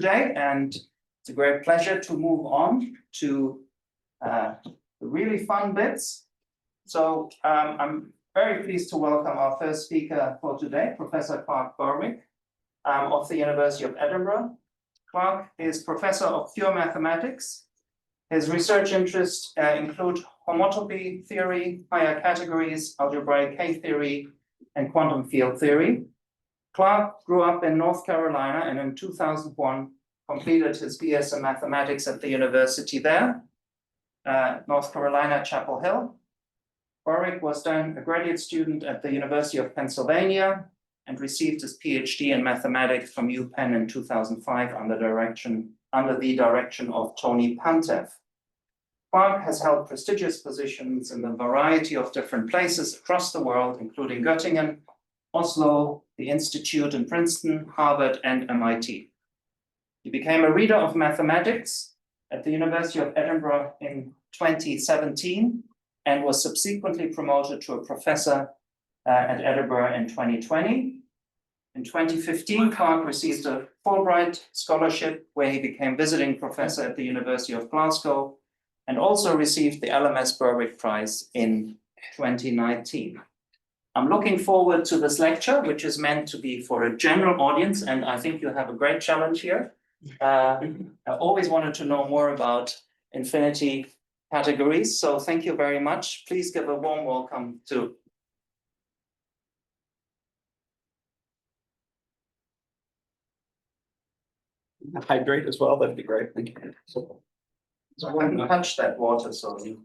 today, and it's a great pleasure to move on to the really fun bits. So I'm very pleased to welcome our first speaker for today, Professor Clark Barwick of the University of Edinburgh. Clark is Professor of Pure Mathematics. His research interests include homotopy theory, higher categories, algebraic K-theory, and quantum field theory. Clark grew up in North Carolina and in 2001 completed his BS in mathematics at the university there, North Carolina, Chapel Hill. Barwick was then a graduate student at the University of Pennsylvania and received his PhD in mathematics from UPenn in 2005 under the direction of Tony Pantev. Clark has held prestigious positions in a variety of different places across the world, including Göttingen, Oslo, the Institute in Princeton, Harvard, and MIT. He became a reader of mathematics at the University of Edinburgh in 2017 and was subsequently promoted to a professor at Edinburgh in 2020. In 2015, Clark received a Fulbright scholarship where he became visiting professor at the University of Glasgow and also received the LMS Barwick Prize in 2019. I'm looking forward to this lecture, which is meant to be for a general audience, and I think you have a great challenge here. I always wanted to know more about infinity categories, so thank you very much. Please give a warm welcome to hydrate as well. That'd be great. Thank you. So I haven't touched that water, so you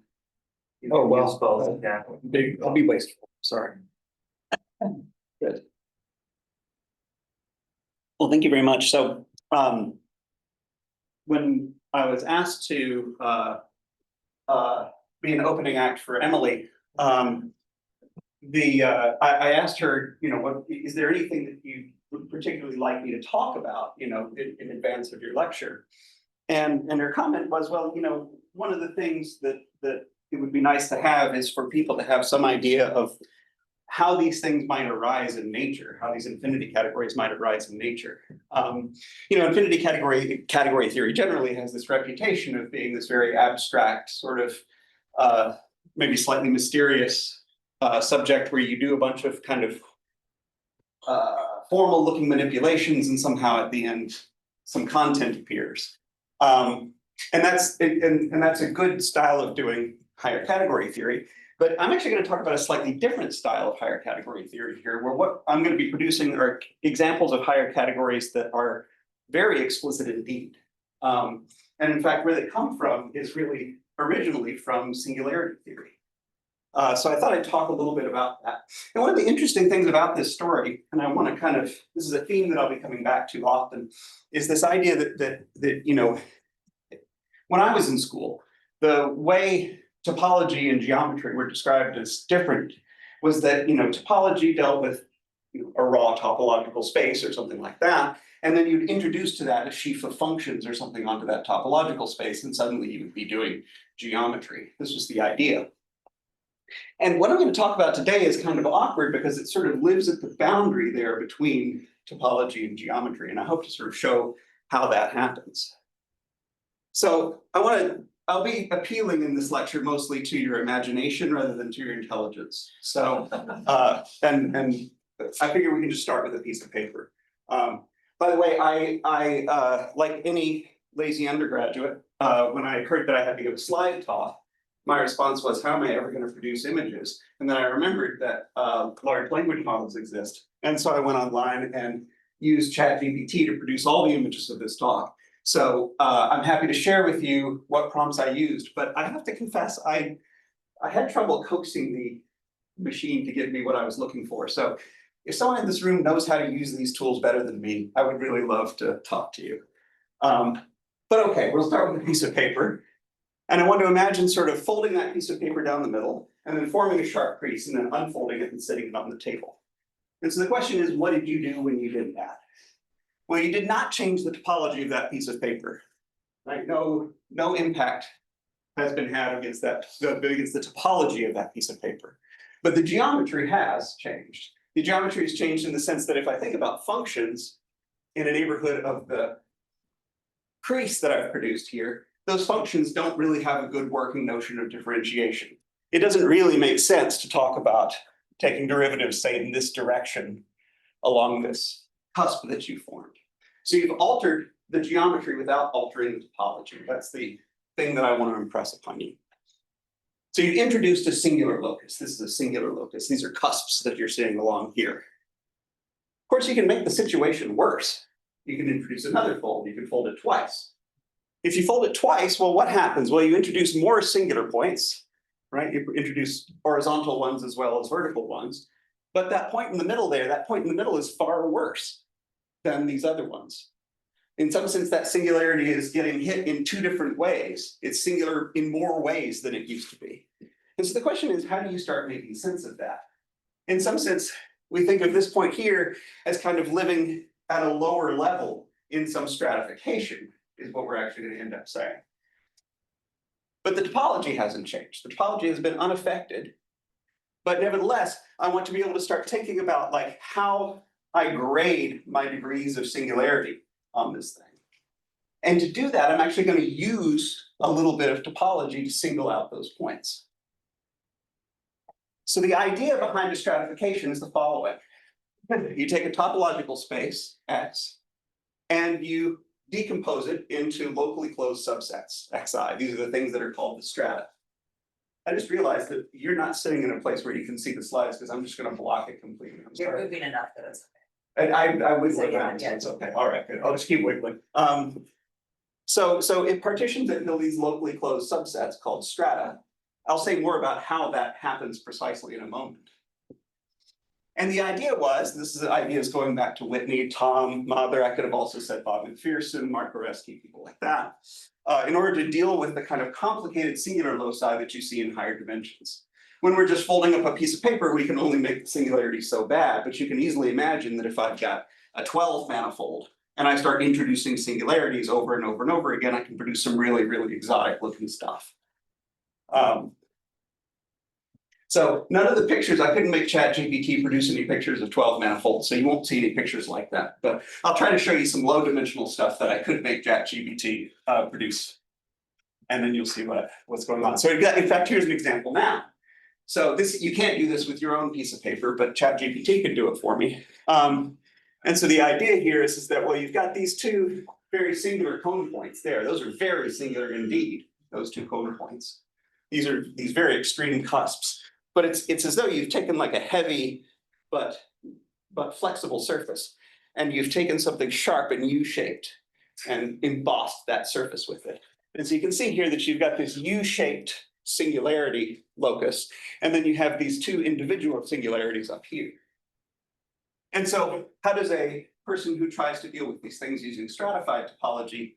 oh well, use both. Yeah. I'll be wasteful. Sorry. Good. Well, thank you very much. So, when I was asked to be an opening act for Emily, I asked her, what is there anything that you would particularly like me to talk about, in advance of your lecture? And her comment was, well, one of the things that it would be nice to have is for people to have some idea of how these things might arise in nature, how these infinity categories might arise in nature. Infinity category theory generally has this reputation of being this very abstract, sort of maybe slightly mysterious subject where you do a bunch of kind of formal looking manipulations and somehow at the end some content appears. And that's a good style of doing higher category theory. But I'm actually going to talk about a slightly different style of higher category theory here, where what I'm going to be producing are examples of higher categories that are very explicit indeed. And in fact, where they come from is really originally from singularity theory. So I thought I'd talk a little bit about that. And one of the interesting things about this story, and I want to this is a theme that I'll be coming back to often, is this idea that when I was in school, the way topology and geometry were described as different was that, topology dealt with a raw topological space or something like that. And then you'd introduce to that a sheaf of functions or something onto that topological space, and suddenly you would be doing geometry. This was the idea. And what I'm going to talk about today is kind of awkward because it sort of lives at the boundary there between topology and geometry. And I hope to sort of show how that happens. So I'll be appealing in this lecture mostly to your imagination rather than to your intelligence. So, and I figure we can just start with a piece of paper. By the way, I like any lazy undergraduate, when I heard that I had to give a slide talk, my response was, how am I ever going to produce images? And then I remembered that large language models exist. And so I went online and used ChatGPT to produce all the images of this talk. So I'm happy to share with you what prompts I used, but I have to confess, I had trouble coaxing the machine to give me what I was looking for. So if someone in this room knows how to use these tools better than me, I would really love to talk to you. But okay, we'll start with a piece of paper. And I want to imagine sort of folding that piece of paper down the middle and then forming a sharp crease and then unfolding it and sitting it on the table. And so the question is, what did you do when you did that? Well, you did not change the topology of that piece of paper, right? No impact has been had against the topology of that piece of paper. But the geometry has changed. The geometry has changed in the sense that if I think about functions in a neighborhood of the crease that I've produced here, those functions don't really have a good working notion of differentiation. It doesn't really make sense to talk about taking derivatives, say, in this direction along this cusp that you formed. So you've altered the geometry without altering the topology. That's the thing that I want to impress upon you. So you've introduced a singular locus. This is a singular locus. These are cusps that you're seeing along here. Of course, you can make the situation worse. You can introduce another fold. You can fold it twice. If you fold it twice, well, what happens? Well, you introduce more singular points, right? You introduce horizontal ones as well as vertical ones. But that point in the middle there, that point in the middle is far worse than these other ones. In some sense, that singularity is getting hit in two different ways. It's singular in more ways than it used to be. And so the question is, how do you start making sense of that? In some sense, we think of this point here as kind of living at a lower level in some stratification, is what we're actually going to end up saying. But the topology hasn't changed. The topology has been unaffected. But nevertheless, I want to be able to start thinking about like how I grade my degrees of singularity on this thing. And to do that, I'm actually going to use a little bit of topology to single out those points. So the idea behind a stratification is the following. You take a topological space, X, and you decompose it into locally closed subsets, Xi. These are the things that are called the strata. I just realized that you're not sitting in a place where you can see the slides because I'm just going to block it completely. I'm You're sorry. moving enough that it's And I wiggle So it you're around, not so yet. it's okay. All right, good. I'll just keep wiggling. So it partitions it into these locally closed subsets called strata. I'll say more about how that happens precisely in a moment. And the idea was, this is ideas going back to Whitney, Tom Mather, I could have also said Bob McPherson, Mark Goreski, people like that, in order to deal with the kind of complicated singular loci that you see in higher dimensions. When we're just folding up a piece of paper, we can only make the singularity so bad, but you can easily imagine that if I've got a 12 manifold and I start introducing singularities over and over and over again, I can produce some really, really exotic looking stuff. So none of the pictures, I couldn't make ChatGPT produce any pictures of 12 manifolds, so you won't see any pictures like that. But I'll try to show you some low dimensional stuff that I could make ChatGPT produce. And then you'll see what's going on. So in fact, here's an example now. So this, you can't do this with your own piece of paper, but ChatGPT can do it for me. And so the idea here is that, well, you've got these two very singular cone points there. Those are very singular indeed, those two cone points. These are these very extreme cusps. But it's as though you've taken like a heavy but flexible surface, and you've taken something sharp and U-shaped and embossed that surface with it. And so you can see here that you've got this U-shaped singularity locus, and then you have these two individual singularities up here. And so how does a person who tries to deal with these things using stratified topology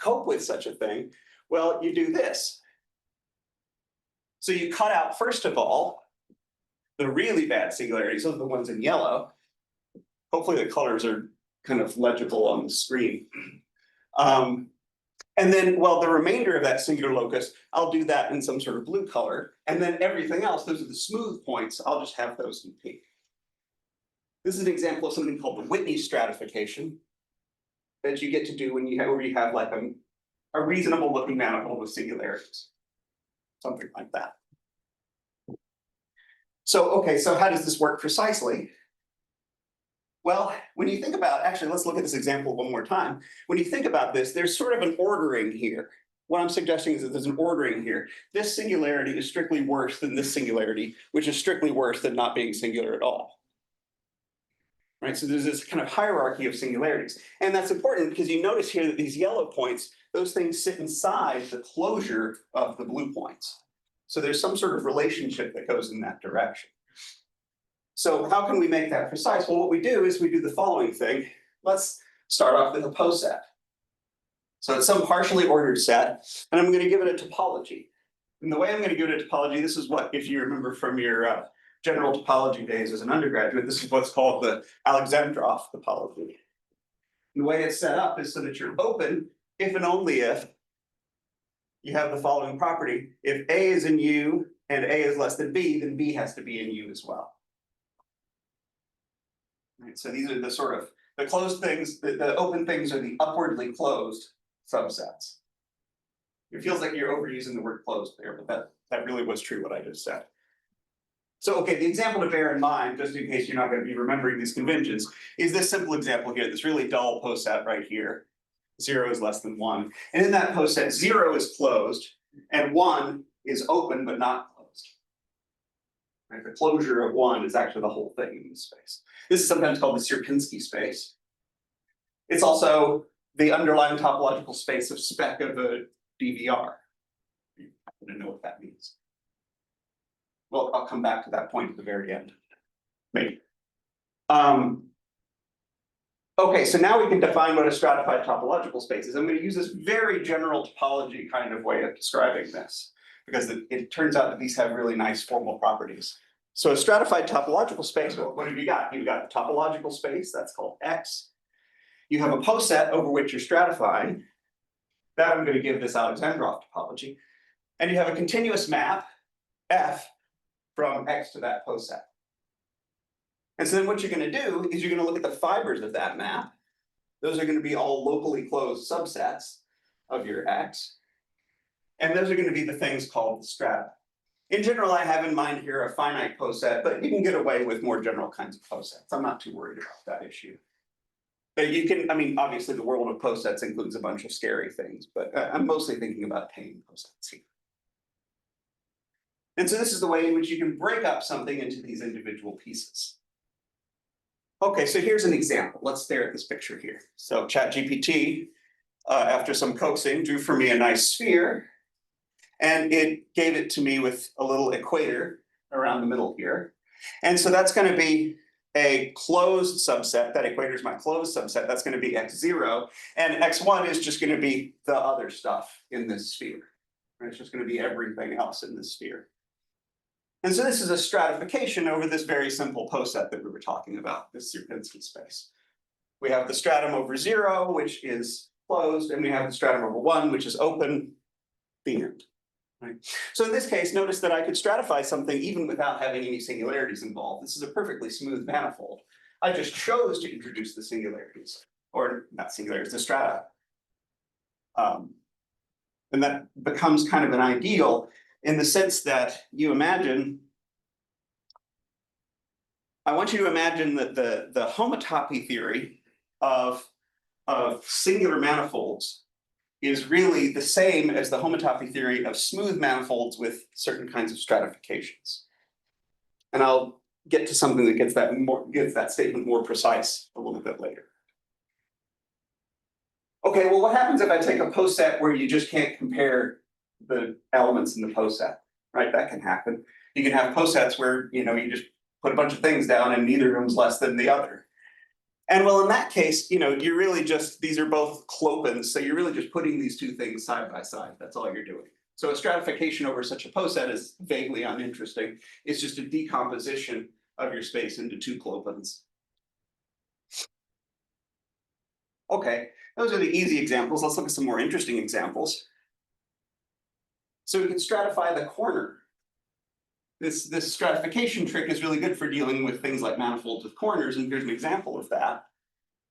cope with such a thing? Well, you do this. So you cut out, first of all, the really bad singularities, those are the ones in yellow. Hopefully the colors are kind of legible on the screen. And then, well, the remainder of that singular locus, I'll do that in some sort of blue color. And then everything else, those are the smooth points, I'll just have those in pink. This is an example of something called the Whitney stratification that you get to do when where you have like a reasonable looking manifold with singularities. Something like that. So, okay, so how does this work precisely? Well, when you think about, actually, let's look at this example one more time. When you think about this, there's sort of an ordering here. What I'm suggesting is that there's an ordering here. This singularity is strictly worse than this singularity, which is strictly worse than not being singular at all. Right, so there's this kind of hierarchy of singularities. And that's important because you notice here that these yellow points, those things sit inside the closure of the blue points. So there's some sort of relationship that goes in that direction. So how can we make that precise? Well, what we do is we do the following thing. Let's start off with a poset. So it's some partially ordered set, and I'm going to give it a topology. And the way I'm going to give it a topology, this is what, if you remember from your general topology days as an undergraduate, this is what's called the Alexandrov topology. The way it's set up is so that you're open if and only if you have the following property. If A is in U and A is less than B, then B has to be in U as well. Right, so these are the sort of the closed things, the open things are the upwardly closed subsets. It feels like you're overusing the word closed there, but that really was true what I just said. So, okay, the example to bear in mind, just in case you're not going to be remembering these conventions, is this simple example here, this really dull poset right here. 0 is less than 1. And in that poset, 0 is closed and 1 is open but not closed. Right? The closure of 1 is actually the whole thing in this space. This is sometimes called the Sierpinski space. It's also the underlying topological space of spec of a DVR. You happen to know what that means. Well, I'll come back to that point at the very end, maybe. Okay, so now we can define what a stratified topological space is. I'm going to use this very general topology kind of way of describing this, because it turns out that these have really nice formal properties. So a stratified topological space, well, what have you got? You've got a topological space, that's called X. You have a poset over which you're stratifying. That I'm going to give this Alexandrov topology. And you have a continuous map, F, from X to that poset. And so then what you're going to do is you're going to look at the fibers of that map. Those are going to be all locally closed subsets of your X. And those are going to be the things called the strata. In general, I have in mind here a finite poset, but you can get away with more general kinds of posets. I'm not too worried about that issue. But you can, I mean, obviously the world of posets includes a bunch of scary things, but I'm mostly thinking about Haine posets here. And so this is the way in which you can break up something into these individual pieces. Okay, so here's an example. Let's stare at this picture here. So ChatGPT, after some coaxing, drew for me a nice sphere, and it gave it to me with a little equator around the middle here. And so that's going to be a closed subset. That equator is my closed subset. That's going to be x0, and x1 is just going to be the other stuff in this sphere. Right? It's just going to be everything else in this sphere. And so this is a stratification over this very simple poset that we were talking about, this Sierpinski space. We have the stratum over 0, which is closed, and we have the stratum over 1, which is open, the end. Right? So in this case, notice that I could stratify something even without having any singularities involved. This is a perfectly smooth manifold. I just chose to introduce the singularities, or not singularities, the strata. And that becomes kind of an ideal in the sense that you imagine, I want you to imagine that the homotopy theory of singular manifolds is really the same as the homotopy theory of smooth manifolds with certain kinds of stratifications. And I'll get to something that gets that statement more precise a little bit later. Okay, well, what happens if I take a poset where you just can't compare the elements in the poset, right? That can happen. You can have posets where, you just put a bunch of things down and neither of them's less than the other. And well, in that case, you're really just, these are both clopens, so you're really just putting these two things side by side. That's all you're doing. So a stratification over such a poset is vaguely uninteresting. It's just a decomposition of your space into two clopens. Okay, those are the easy examples. Let's look at some more interesting examples. So we can stratify the corner. This stratification trick is really good for dealing with things like manifolds with corners, and here's an example of that.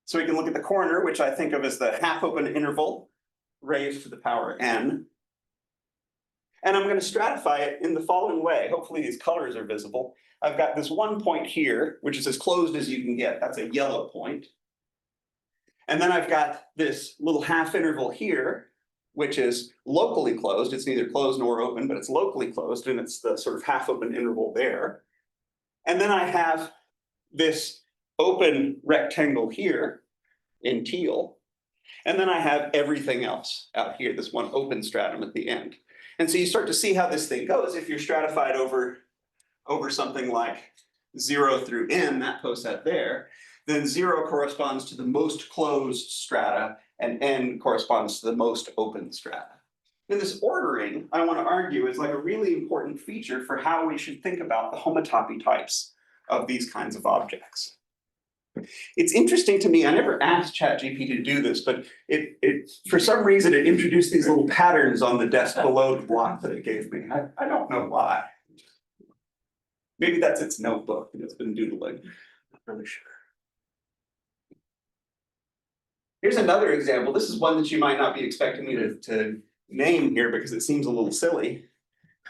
So we can look at the corner, which I think of as the half-open interval raised to the power n. And I'm going to stratify it in the following way. Hopefully these colors are visible. I've got this one point here, which is as closed as you can get. That's a yellow point. And then I've got this little half interval here, which is locally closed. It's neither closed nor open, but it's locally closed, and it's the sort of half-open interval there. And then I have this open rectangle here in teal. And then I have everything else out here, this one open stratum at the end. And so you start to see how this thing goes. If you're stratified over something like 0 through n, that poset there, then 0 corresponds to the most closed strata, and n corresponds to the most open strata. And this ordering, I want to argue, is like a really important feature for how we should think about the homotopy types of these kinds of objects. It's interesting to me, I never asked ChatGPT to do this, but it for some reason it introduced these little patterns on the desk below the block that it gave me. I don't know why. Maybe that's its notebook and it's been doodling. Not really sure. Here's another example. This is one that you might not be expecting me to name here because it seems a little silly.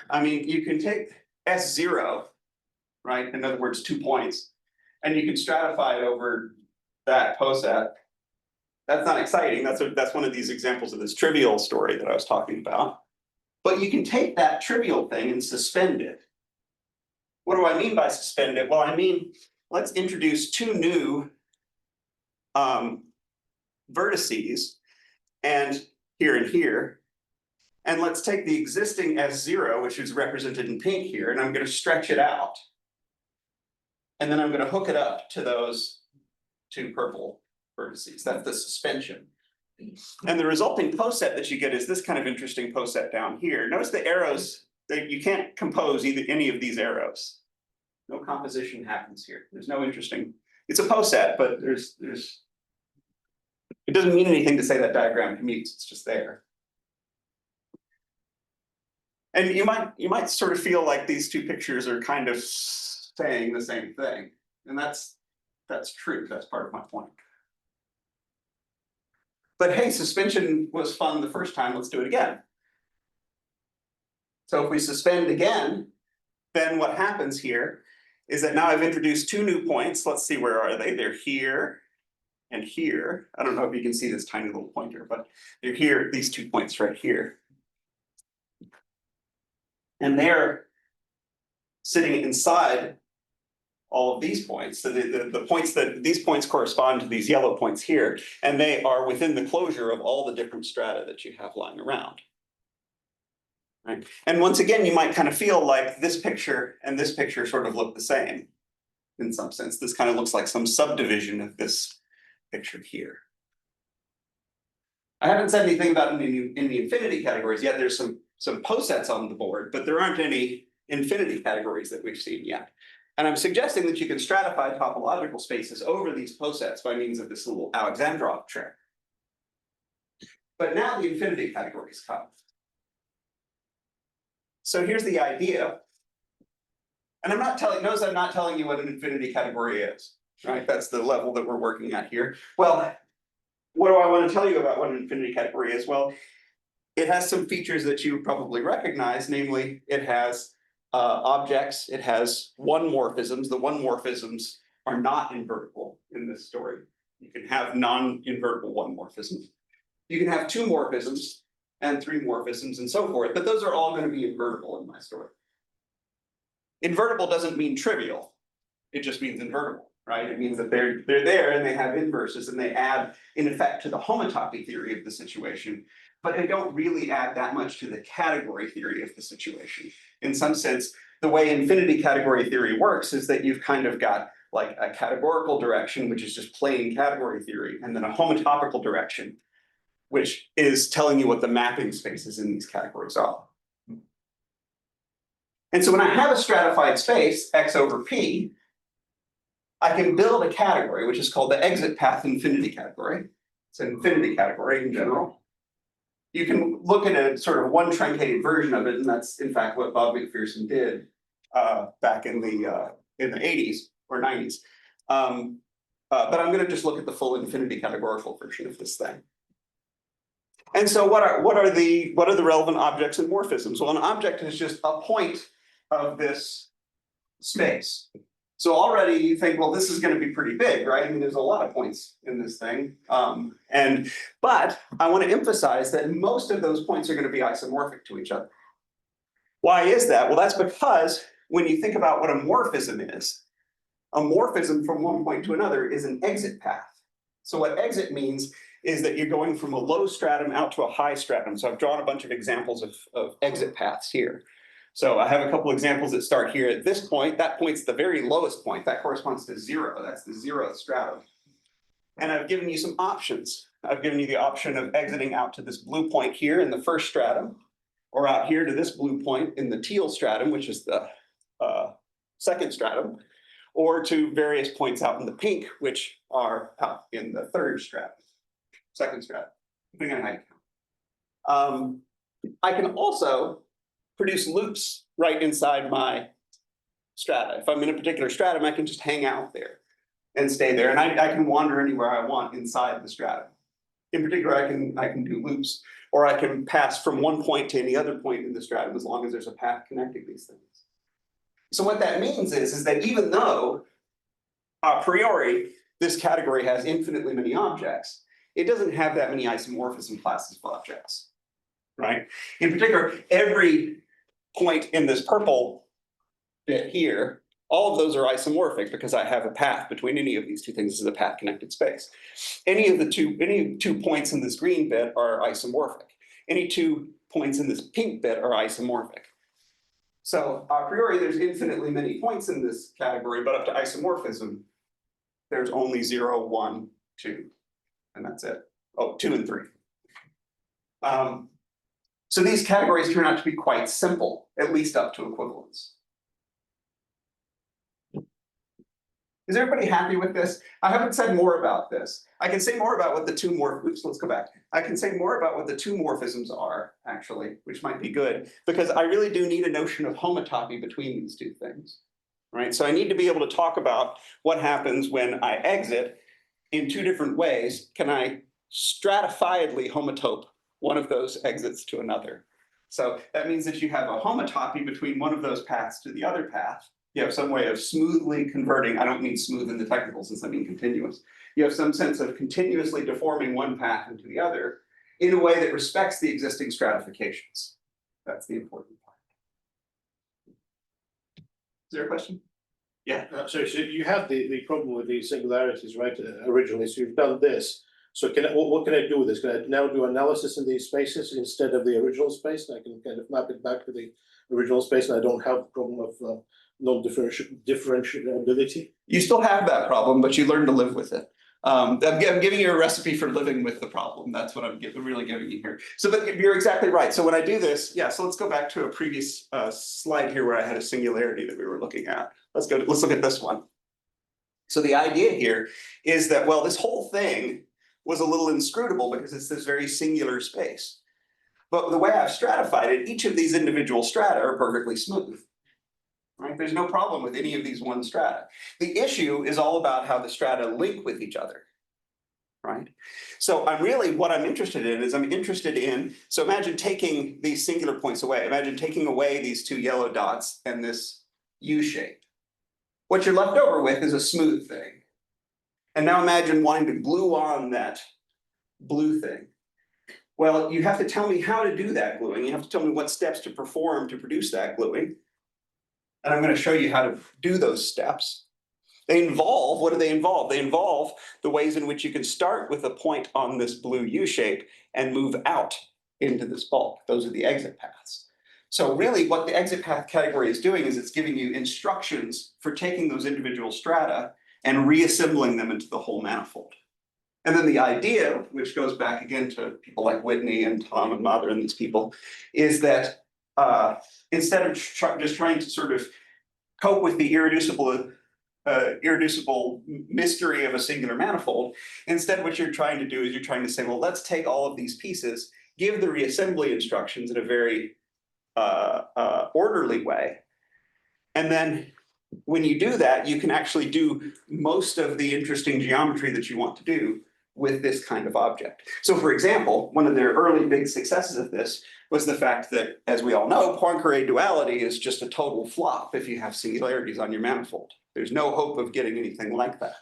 I mean, you can take S0, right? In other words, 2 points, and you can stratify it over that poset. That's not exciting. That's one of these examples of this trivial story that I was talking about. But you can take that trivial thing and suspend it. What do I mean by suspend it? Well, I mean, let's introduce 2 new vertices, and here, and let's take the existing S0, which is represented in pink here, and I'm going to stretch it out. And then I'm going to hook it up to those 2 purple vertices. That's the suspension. And the resulting poset that you get is this kind of interesting poset down here. Notice the arrows, you can't compose any of these arrows. No composition happens here. There's no interesting, it's a poset, but it doesn't mean anything to say that diagram commutes, it's just there. And you might sort of feel like these 2 pictures are kind of saying the same thing. And that's true, that's part of my point. But hey, suspension was fun the first time, let's do it again. So if we suspend again, then what happens here is that now I've introduced 2 new points. Let's see, where are they? They're here and here. I don't know if you can see this tiny little pointer, but they're here, these 2 points right here. And they're sitting inside all of these points. So the points that these points correspond to these yellow points here, and they are within the closure of all the different strata that you have lying around. Right? And once again, you might kind of feel like this picture and this picture sort of look the same in some sense. This kind of looks like some subdivision of this picture here. I haven't said anything about in the infinity categories yet. There's some posets on the board, but there aren't any infinity categories that we've seen yet. And I'm suggesting that you can stratify topological spaces over these posets by means of this little Alexandrov trick. But now the infinity categories come. So here's the idea. And notice I'm not telling you what an infinity category is, right? That's the level that we're working at here. Well, what do I want to tell you about what an infinity category is? Well, it has some features that you probably recognize, namely it has objects, it has one-morphisms. The one-morphisms are not invertible in this story. You can have non-invertible one-morphisms. You can have 2 morphisms and 3 morphisms and so forth, but those are all going to be invertible in my story. Invertible doesn't mean trivial, it just means invertible, right? It means that they're there and they have inverses and they add, in effect, to the homotopy theory of the situation, but they don't really add that much to the category theory of the situation. In some sense, the way infinity category theory works is that you've kind of got like a categorical direction, which is just plain category theory, and then a homotopical direction, which is telling you what the mapping spaces in these categories are. And so when I have a stratified space, X over P, I can build a category, which is called the exit path infinity category. It's an infinity category in general. You can look at a sort of one truncated version of it, and that's in fact what Bob McPherson did back in the 80s or 90s. But I'm going to just look at the full infinity categorical version of this thing. And so what are the relevant objects and morphisms? Well, an object is just a point of this space. So already you think, well, this is going to be pretty big, right? I mean, there's a lot of points in this thing. But I want to emphasize that most of those points are going to be isomorphic to each other. Why is that? Well, that's because when you think about what a morphism is, a morphism from one point to another is an exit path. So what exit means is that you're going from a low stratum out to a high stratum. So I've drawn a bunch of examples of exit paths here. So I have a couple examples that start here at this point. That point's the very lowest point. That corresponds to 0. That's the 0th stratum. And I've given you some options. I've given you the option of exiting out to this blue point here in the first stratum, or out here to this blue point in the teal stratum, which is the second stratum, or to various points out in the pink, which are out in the third stratum, second stratum, depending on how you count. I can also produce loops right inside my strata. If I'm in a particular stratum, I can just hang out there and stay there. And I can wander anywhere I want inside the stratum. In particular, I can do loops, or I can pass from one point to any other point in the stratum as long as there's a path connecting these things. So what that means is that even though a priori this category has infinitely many objects, it doesn't have that many isomorphism classes of objects, right? In particular, every point in this purple bit here, all of those are isomorphic because I have a path between any of these two things. This is a path connected space. Any two points in this green bit are isomorphic. Any 2 points in this pink bit are isomorphic. So a priori, there's infinitely many points in this category, but up to isomorphism, there's only 0, 1, 2, and that's it. Oh, 2 and 3. So these categories turn out to be quite simple, at least up to equivalence. Is everybody happy with this? I haven't said more about this. I can say more about what the two let's go back. I can say more about what the two morphisms are, actually, which might be good, because I really do need a notion of homotopy between these two things, right? So I need to be able to talk about what happens when I exit in two different ways. Can I stratifiedly homotope one of those exits to another? So that means that you have a homotopy between one of those paths to the other path. You have some way of smoothly converting. I don't mean smooth in the technical sense, I mean continuous. You have some sense of continuously deforming one path into the other in a way that respects the existing stratifications. That's the important part. Is there a question? Yeah. So you have the problem with the singularities, right? Originally, so you've done this. So what can I do with this? Can I now do analysis in these spaces instead of the original space? And I can kind of map it back to the original space, and I don't have the problem of non-differentiability. You still have that problem, but you learn to live with it. I'm giving you a recipe for living with the problem. That's what I'm really giving you here. So, but you're exactly right. So when I do this, yeah. So let's go back to a previous slide here where I had a singularity that we were looking at. Let's look at this one. So the idea here is that, well, this whole thing was a little inscrutable because it's this very singular space. But the way I've stratified it, each of these individual strata are perfectly smooth. Right? There's no problem with any of these one strata. The issue is all about how the strata link with each other, right? So what I'm interested in is so imagine taking these singular points away. Imagine taking away these two yellow dots and this U shape. What you're left over with is a smooth thing. And now imagine wanting to glue on that blue thing. Well, you have to tell me how to do that gluing. You have to tell me what steps to perform to produce that gluing. And I'm going to show you how to do those steps. They involve, what do they involve? They involve the ways in which you can start with a point on this blue U shape and move out into this bulk. Those are the exit paths. So really what the exit path category is doing is it's giving you instructions for taking those individual strata and reassembling them into the whole manifold. And then the idea, which goes back again to people like Whitney and Tom and Mather and these people, is that instead of just trying to sort of cope with the irreducible mystery of a singular manifold, instead what you're trying to do is you're trying to say, well, let's take all of these pieces, give the reassembly instructions in a very orderly way. And then when you do that, you can actually do most of the interesting geometry that you want to do with this kind of object. So for example, one of their early big successes of this was the fact that, as we all know, Poincare duality is just a total flop if you have singularities on your manifold. There's no hope of getting anything like that.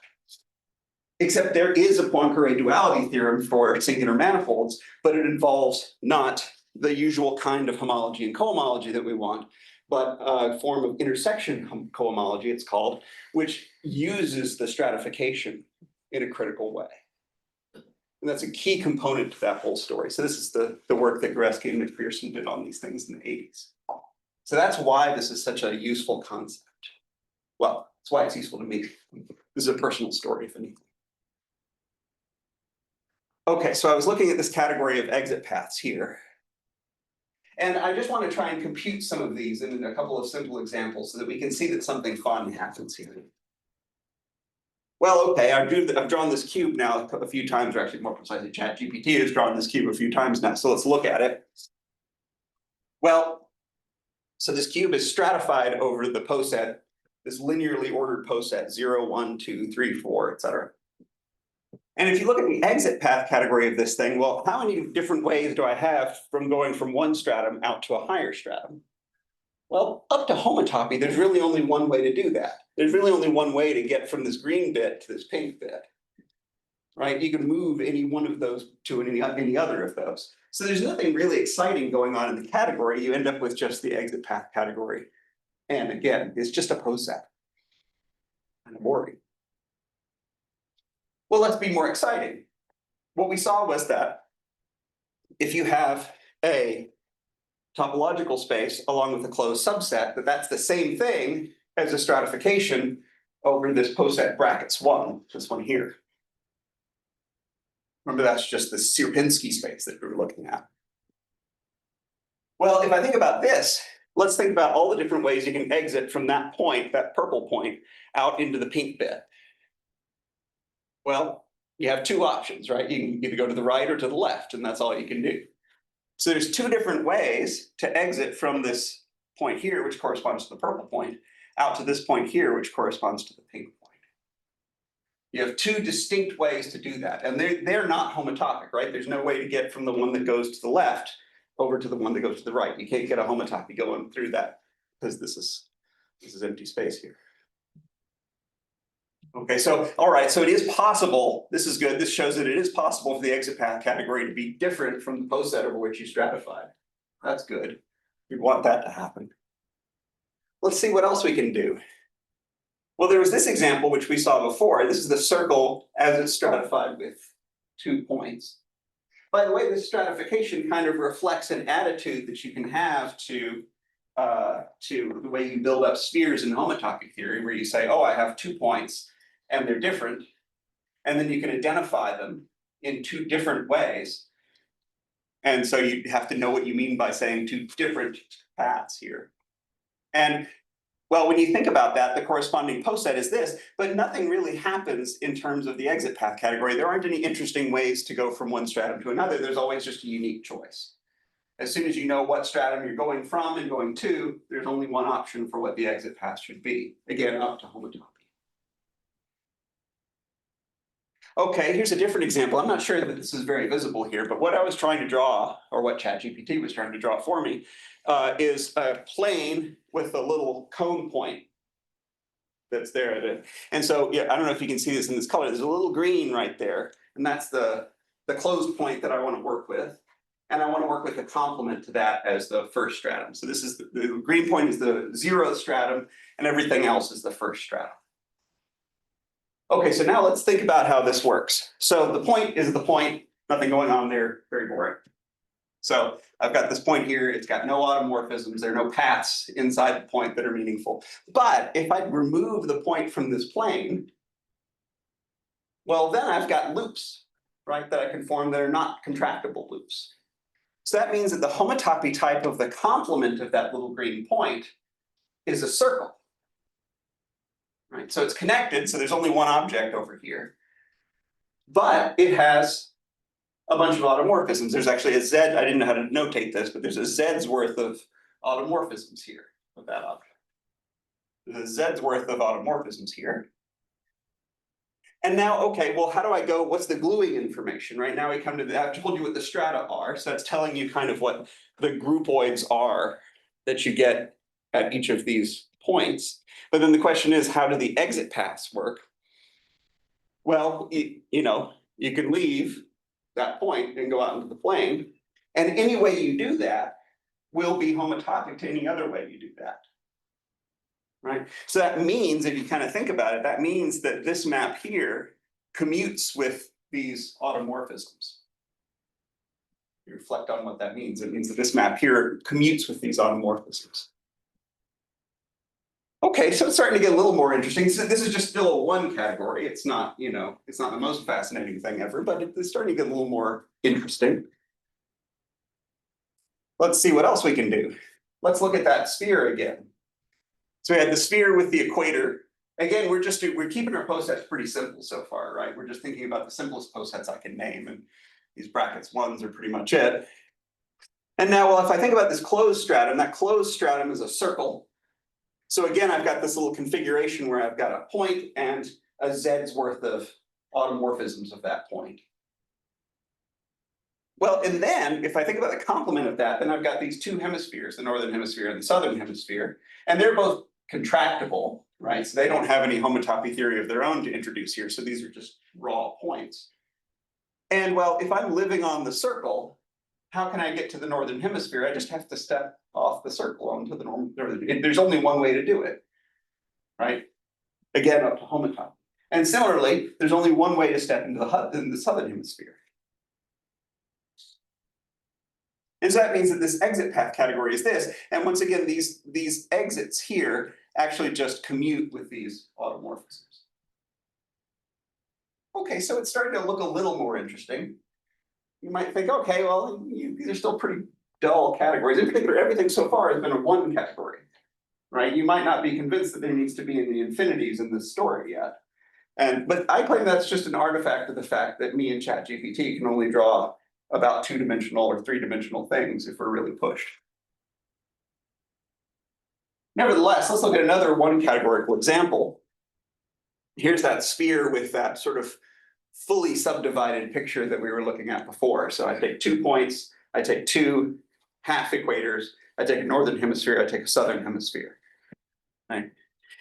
Except there is a Poincare duality theorem for singular manifolds, but it involves not the usual kind of homology and cohomology that we want, but a form of intersection cohomology, it's called, which uses the stratification in a critical way. And that's a key component to that whole story. So this is the work that Goreski and McPherson did on these things in the 80s. So that's why this is such a useful concept. Well, that's why it's useful to me. This is a personal story, if anything. Okay, so I was looking at this category of exit paths here. And I just want to try and compute some of these in a couple of simple examples so that we can see that something fun happens here. Well, okay, I've drawn this cube now a few times, or actually more precisely, ChatGPT has drawn this cube a few times now, so let's look at it. Well, so this cube is stratified over the poset, this linearly ordered poset, 0, 1, 2, 3, 4, etc. And if you look at the exit path category of this thing, well, how many different ways do I have from going from one stratum out to a higher stratum? Well, up to homotopy, there's really only one way to do that. There's really only one way to get from this green bit to this pink bit. Right? You can move any one of those to any other of those. So there's nothing really exciting going on in the category. You end up with just the exit path category. And again, it's just a poset. Kind of boring. Well, let's be more exciting. What we saw was that if you have a topological space along with a closed subset, that's the same thing as a stratification over this poset brackets 1, this one here. Remember, that's just the Sierpinski space that we were looking at. Well, if I think about this, let's think about all the different ways you can exit from that point, that purple point, out into the pink bit. Well, you have two options, right? You can either go to the right or to the left, and that's all you can do. So there's two different ways to exit from this point here, which corresponds to the purple point, out to this point here, which corresponds to the pink point. You have two distinct ways to do that, and they're not homotopic, right? There's no way to get from the one that goes to the left over to the one that goes to the right. You can't get a homotopy going through that because this is empty space here. Okay, so all right, so it is possible. This is good. This shows that it is possible for the exit path category to be different from the poset over which you stratified. That's good. We want that to happen. Let's see what else we can do. Well, there was this example which we saw before. This is the circle as it's stratified with 2 points. By the way, this stratification kind of reflects an attitude that you can have to the way you build up spheres in homotopy theory, where you say, oh, I have 2 points and they're different. And then you can identify them in 2 different ways. And so you have to know what you mean by saying 2 different paths here. And well, when you think about that, the corresponding poset is this, but nothing really happens in terms of the exit path category. There aren't any interesting ways to go from one stratum to another. There's always just a unique choice. As soon as you know what stratum you're going from and going to, there's only one option for what the exit path should be. Again, up to homotopy. Okay, here's a different example. I'm not sure that this is very visible here, but what I was trying to draw, or what ChatGPT was trying to draw for me, is a plane with a little cone point that's there. And so, yeah, I don't know if you can see this in this color. There's a little green right there, and that's the closed point that I want to work with. And I want to work with the complement to that as the first stratum. So this is the green point is the 0th stratum, and everything else is the first stratum. Okay, so now let's think about how this works. So the point is the point, nothing going on there, very boring. So I've got this point here, it's got no automorphisms, there are no paths inside the point that are meaningful. But if I remove the point from this plane, well, then I've got loops, right, that I can form that are not contractible loops. So that means that the homotopy type of the complement of that little green point is a circle. Right, so it's connected, so there's only one object over here. But it has a bunch of automorphisms. There's actually a Z, I didn't know how to notate this, but there's a Z's worth of automorphisms here of that object. There's a Z's worth of automorphisms here. And now, okay, well, how do I go, what's the gluing information? Right now we come to the, I've told you what the strata are, so that's telling you kind of what the groupoids are that you get at each of these points. But then the question is, how do the exit paths work? Well, you know, you can leave that point and go out into the plane. And any way you do that will be homotopic to any other way you do that. Right? So that means, if you kind of think about it, that means that this map here commutes with these automorphisms. You reflect on what that means. It means that this map here commutes with these automorphisms. Okay, so it's starting to get a little more interesting. So this is just still a 1 category. It's not, you know, it's not the most fascinating thing ever, but it's starting to get a little more interesting. Let's see what else we can do. Let's look at that sphere again. So we had the sphere with the equator. Again, we're keeping our posets pretty simple so far, right? We're just thinking about the simplest posets I can name, and these brackets 1s are pretty much it. And now, well, if I think about this closed stratum, that closed stratum is a circle. So again, I've got this little configuration where I've got a point and a Z's worth of automorphisms of that point. Well, and then if I think about the complement of that, then I've got these two hemispheres, the northern hemisphere and the southern hemisphere, and they're both contractible, right? So they don't have any homotopy theory of their own to introduce here. So these are just raw points. And well, if I'm living on the circle, how can I get to the northern hemisphere? I just have to step off the circle onto the northern. There's only one way to do it, right? Again, up to homotopy. And similarly, there's only one way to step into the southern hemisphere. And so that means that this exit path category is this. And once again, these exits here actually just commute with these automorphisms. Okay, so it's starting to look a little more interesting. You might think, okay, well, these are still pretty dull categories. In particular, everything so far has been a one category, right? You might not be convinced that there needs to be any infinities in this story yet. But I claim that's just an artifact of the fact that me and ChatGPT can only draw about two-dimensional or three-dimensional things if we're really pushed. Nevertheless, let's look at another one categorical example. Here's that sphere with that sort of fully subdivided picture that we were looking at before. So I take 2 points, I take two half equators, I take a northern hemisphere, I take a southern hemisphere. Right?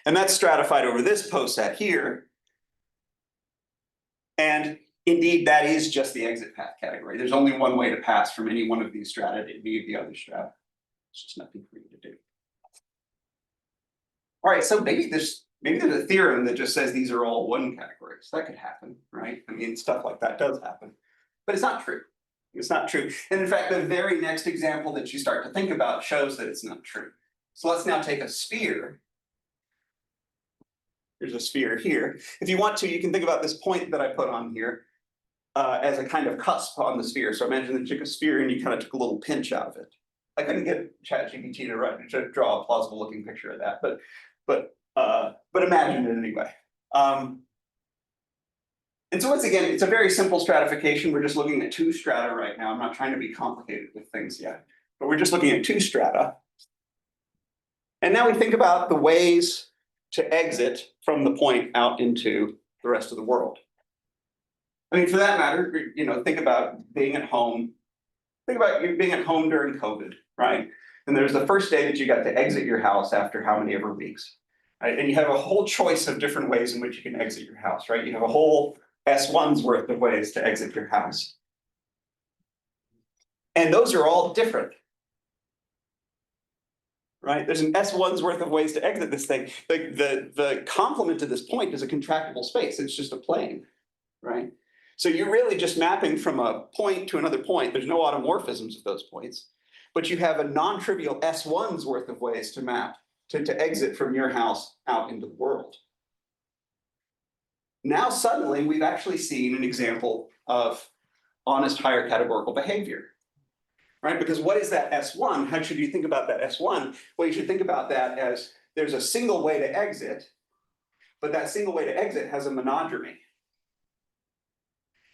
And that's stratified over this poset here. And indeed, that is just the exit path category. There's only one way to pass from any one of these strata to any of the other strata. It's just nothing for you to do. All right, so maybe there's a theorem that just says these are all one categories. That could happen, right? I mean, stuff like that does happen, but it's not true. It's not true. And in fact, the very next example that you start to think about shows that it's not true. So let's now take a sphere. There's a sphere here. If you want to, you can think about this point that I put on here as a kind of cusp on the sphere. So imagine that you took a sphere and you kind of took a little pinch out of it. I couldn't get ChatGPT to draw a plausible looking picture of that, but imagine it anyway. And so once again, it's a very simple stratification. We're just looking at two strata right now. I'm not trying to be complicated with things yet, but we're just looking at two strata. And now we think about the ways to exit from the point out into the rest of the world. I mean, for that matter, think about being at home. Think about you being at home during COVID, right? And there's the first day that you got to exit your house after how many ever weeks, right? And you have a whole choice of different ways in which you can exit your house, right? You have a whole S1's worth of ways to exit your house. And those are all different. Right? There's an S1's worth of ways to exit this thing. The complement to this point is a contractible space. It's just a plane, right? So you're really just mapping from a point to another point. There's no automorphisms of those points, but you have a non-trivial S1's worth of ways to map, to exit from your house out into the world. Now suddenly we've actually seen an example of honest higher categorical behavior. Right? Because what is that S1? How should you think about that S1? Well, you should think about that as there's a single way to exit, but that single way to exit has a monodromy.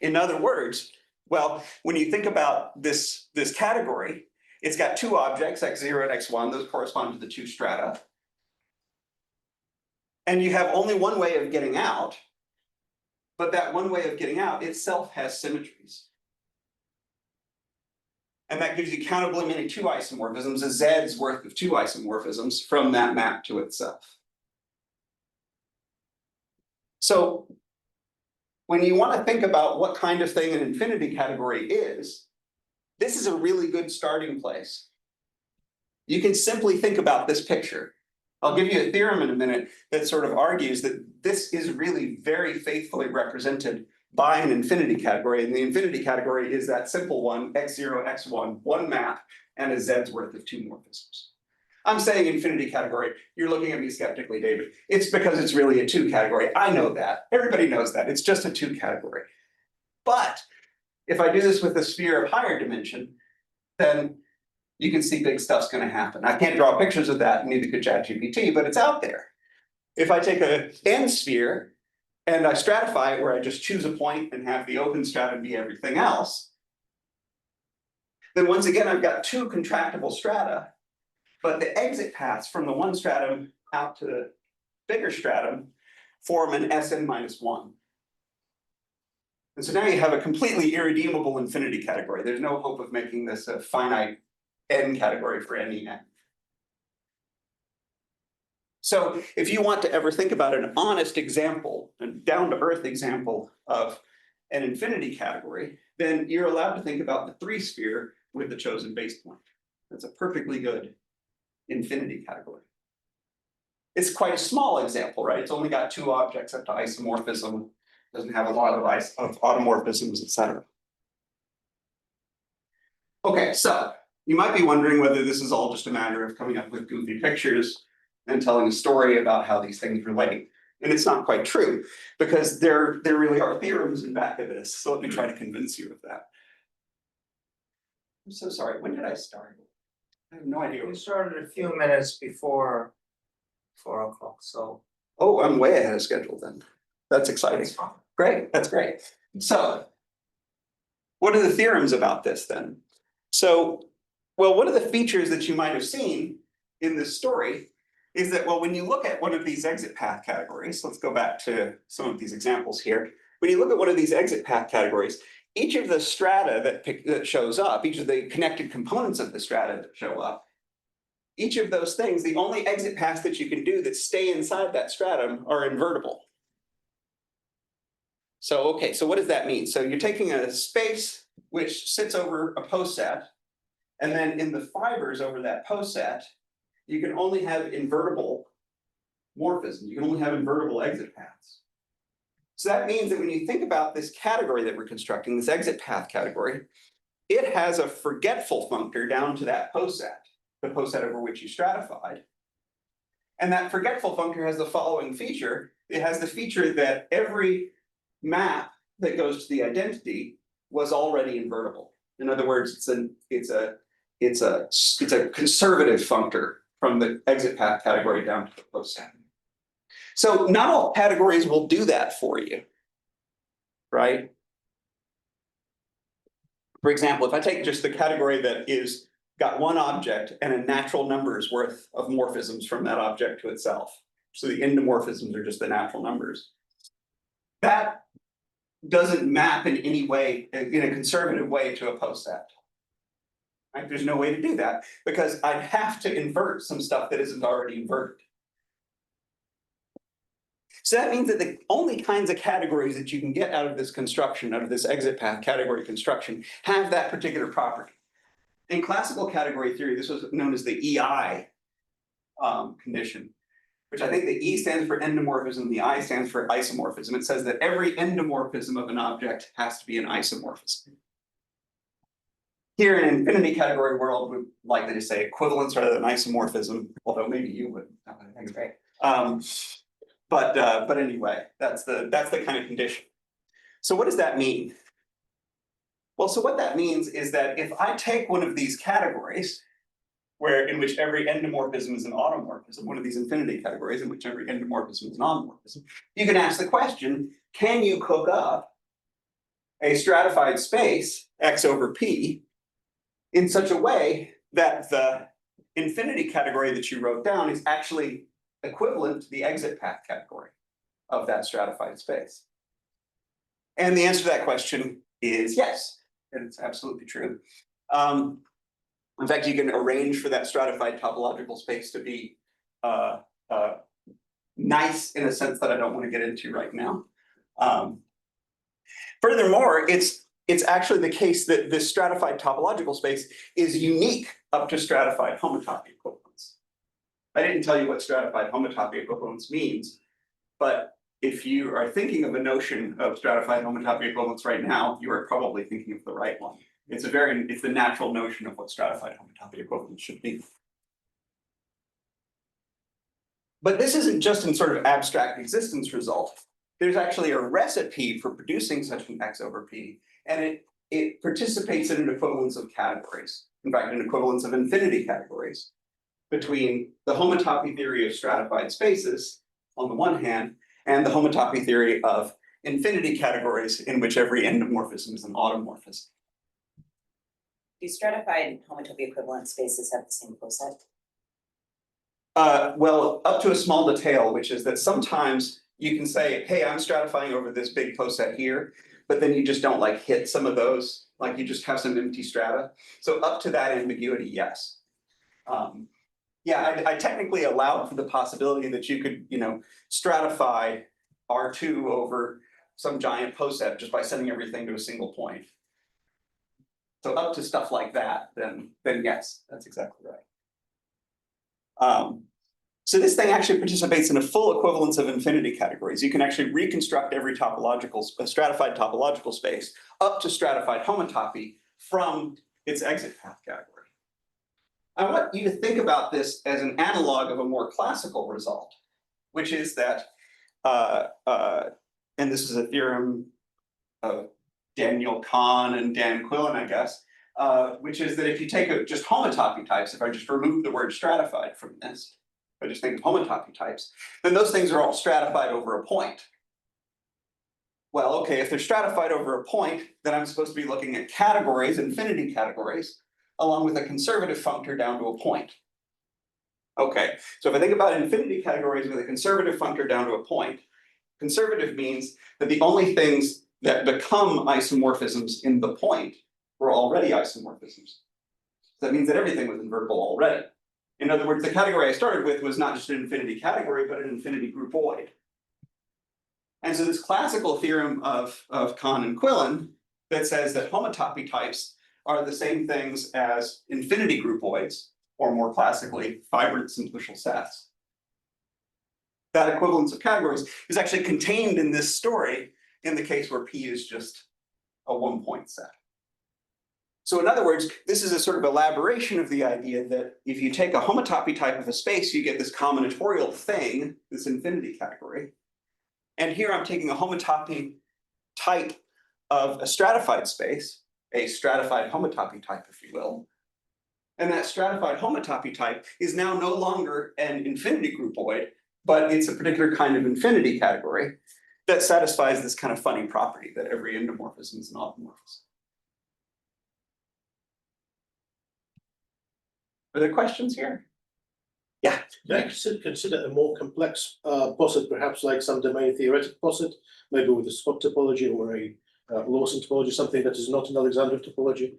In other words, well, when you think about this category, it's got two objects, x0 and x1, those correspond to the two strata. And you have only one way of getting out, but that one way of getting out itself has symmetries. And that gives you countably many two isomorphisms, a z's worth of two isomorphisms from that map to itself. So when you want to think about what kind of thing an infinity category is, this is a really good starting place. You can simply think about this picture. I'll give you a theorem in a minute that sort of argues that this is really very faithfully represented by an infinity category, and the infinity category is that simple one, x0, x1, one map, and a z's worth of two morphisms. I'm saying infinity category, you're looking at me skeptically, David. It's because it's really a two category. I know that, everybody knows that, it's just a two category. But if I do this with a sphere of higher dimension, then you can see big stuff's gonna happen. I can't draw pictures of that, neither could ChatGPT, but it's out there. If I take a n sphere, and I stratify it where I just choose a point and have the open stratum be everything else, then once again, I've got two contractible strata, but the exit paths from the one stratum out to the bigger stratum form an Sn minus one. And so now you have a completely irredeemable infinity category. There's no hope of making this a finite n category for any n. So if you want to ever think about an honest example, a down-to-earth example of an infinity category, then you're allowed to think about the 3-sphere with the chosen base point. That's a perfectly good infinity category. It's quite a small example, right? It's only got 2 objects up to isomorphism, doesn't have a lot of automorphisms, etc. Okay, so you might be wondering whether this is all just a matter of coming up with goofy pictures and telling a story about how these things relate. And it's not quite true, because there really are theorems in back of this. So let me try to convince you of that. I'm so sorry, when did I start? I have no idea. We started a few minutes before 4 o'clock, so. Oh, I'm way ahead of schedule then. That's exciting. That's fine. Great, that's great. So what are the theorems about this then? So, well, one of the features that you might have seen in this story is that, well, when you look at one of these exit path categories, let's go back to some of these examples here. When you look at one of these exit path categories, each of the strata that shows up, each of the connected components of the strata that show up, each of those things, the only exit paths that you can do that stay inside that stratum are invertible. So, okay, so what does that mean? So you're taking a space which sits over a poset, and then in the fibers over that poset, you can only have invertible morphisms. You can only have invertible exit paths. So that means that when you think about this category that we're constructing, this exit path category, it has a forgetful functor down to that poset, the poset over which you stratified. And that forgetful functor has the following feature. It has the feature that every map that goes to the identity was already invertible. In other words, it's a conservative functor from the exit path category down to the poset. So not all categories will do that for you, right? For example, if I take just the category that is got one object and a natural number's worth of morphisms from that object to itself. So the endomorphisms are just the natural numbers. That doesn't map in any way, in a conservative way, to a poset. Right? There's no way to do that because I'd have to invert some stuff that isn't already inverted. So that means that the only kinds of categories that you can get out of this construction, out of this exit path category construction, have that particular property. In classical category theory, this was known as the EI condition, which I think the E stands for endomorphism, the I stands for isomorphism. It says that every endomorphism of an object has to be an isomorphism. Here in infinity category world, we'd likely to say equivalence rather than isomorphism, although maybe you would. That's great. But anyway, that's the kind of condition. So what does that mean? Well, so what that means is that if I take one of these categories, in which every endomorphism is an automorphism, one of these infinity categories in which every endomorphism is an automorphism, you can ask the question, can you cook up a stratified space, X over P, in such a way that the infinity category that you wrote down is actually equivalent to the exit path category of that stratified space? And the answer to that question is yes, and it's absolutely true. In fact, you can arrange for that stratified topological space to be nice in a sense that I don't want to get into right now. Furthermore, it's actually the case that this stratified topological space is unique up to stratified homotopy equivalence. I didn't tell you what stratified homotopy equivalence means, but if you are thinking of a notion of stratified homotopy equivalence right now, you are probably thinking of the right one. It's the natural notion of what stratified homotopy equivalence should be. But this isn't just in sort of abstract existence result. There's actually a recipe for producing such an X over P, and it participates in an equivalence of categories. In fact, an equivalence of infinity categories between the homotopy theory of stratified spaces on the one hand, and the homotopy theory of infinity categories in which every endomorphism is an automorphism. Do stratified homotopy equivalent spaces have the same poset? Well, up to a small detail, which is that sometimes you can say, hey, I'm stratifying over this big poset here, but then you just don't like hit some of those, like you just have some empty strata. So up to that ambiguity, yes. Yeah, I technically allowed for the possibility that you could, stratify R2 over some giant poset just by sending everything to a single point. So up to stuff like that, then yes, that's exactly right. So this thing actually participates in a full equivalence of infinity categories. You can actually reconstruct every stratified topological space up to stratified homotopy from its exit path category. I want you to think about this as an analog of a more classical result, which is that, and this is a theorem of Daniel Kahn and Dan Quillen, I guess, which is that if you take just homotopy types, if I just remove the word stratified from this, if I just think of homotopy types, then those things are all stratified over a point. Well, okay, if they're stratified over a point, then I'm supposed to be looking at categories, infinity categories, along with a conservative functor down to a point. Okay, so if I think about infinity categories with a conservative functor down to a point, conservative means that the only things that become isomorphisms in the point were already isomorphisms. That means that everything was invertible already. In other words, the category I started with was not just an infinity category, but an infinity groupoid. And so this classical theorem of Kahn and Quillen that says that homotopy types are the same things as infinity groupoids, or more classically, fibrant simplicial sets. That equivalence of categories is actually contained in this story in the case where P is just a one-point set. So in other words, this is a sort of elaboration of the idea that if you take a homotopy type of a space, you get this combinatorial thing, this infinity category. And here I'm taking a homotopy type of a stratified space, a stratified homotopy type, if you will. And that stratified homotopy type is now no longer an infinity groupoid, but it's a particular kind of infinity category that satisfies this kind of funny property that every endomorphism is an automorphism. Are there questions here? Yeah. Can I consider a more complex poset, perhaps like some domain theoretic poset, maybe with a Scott topology or a Lawson topology, something that is not an Alexander topology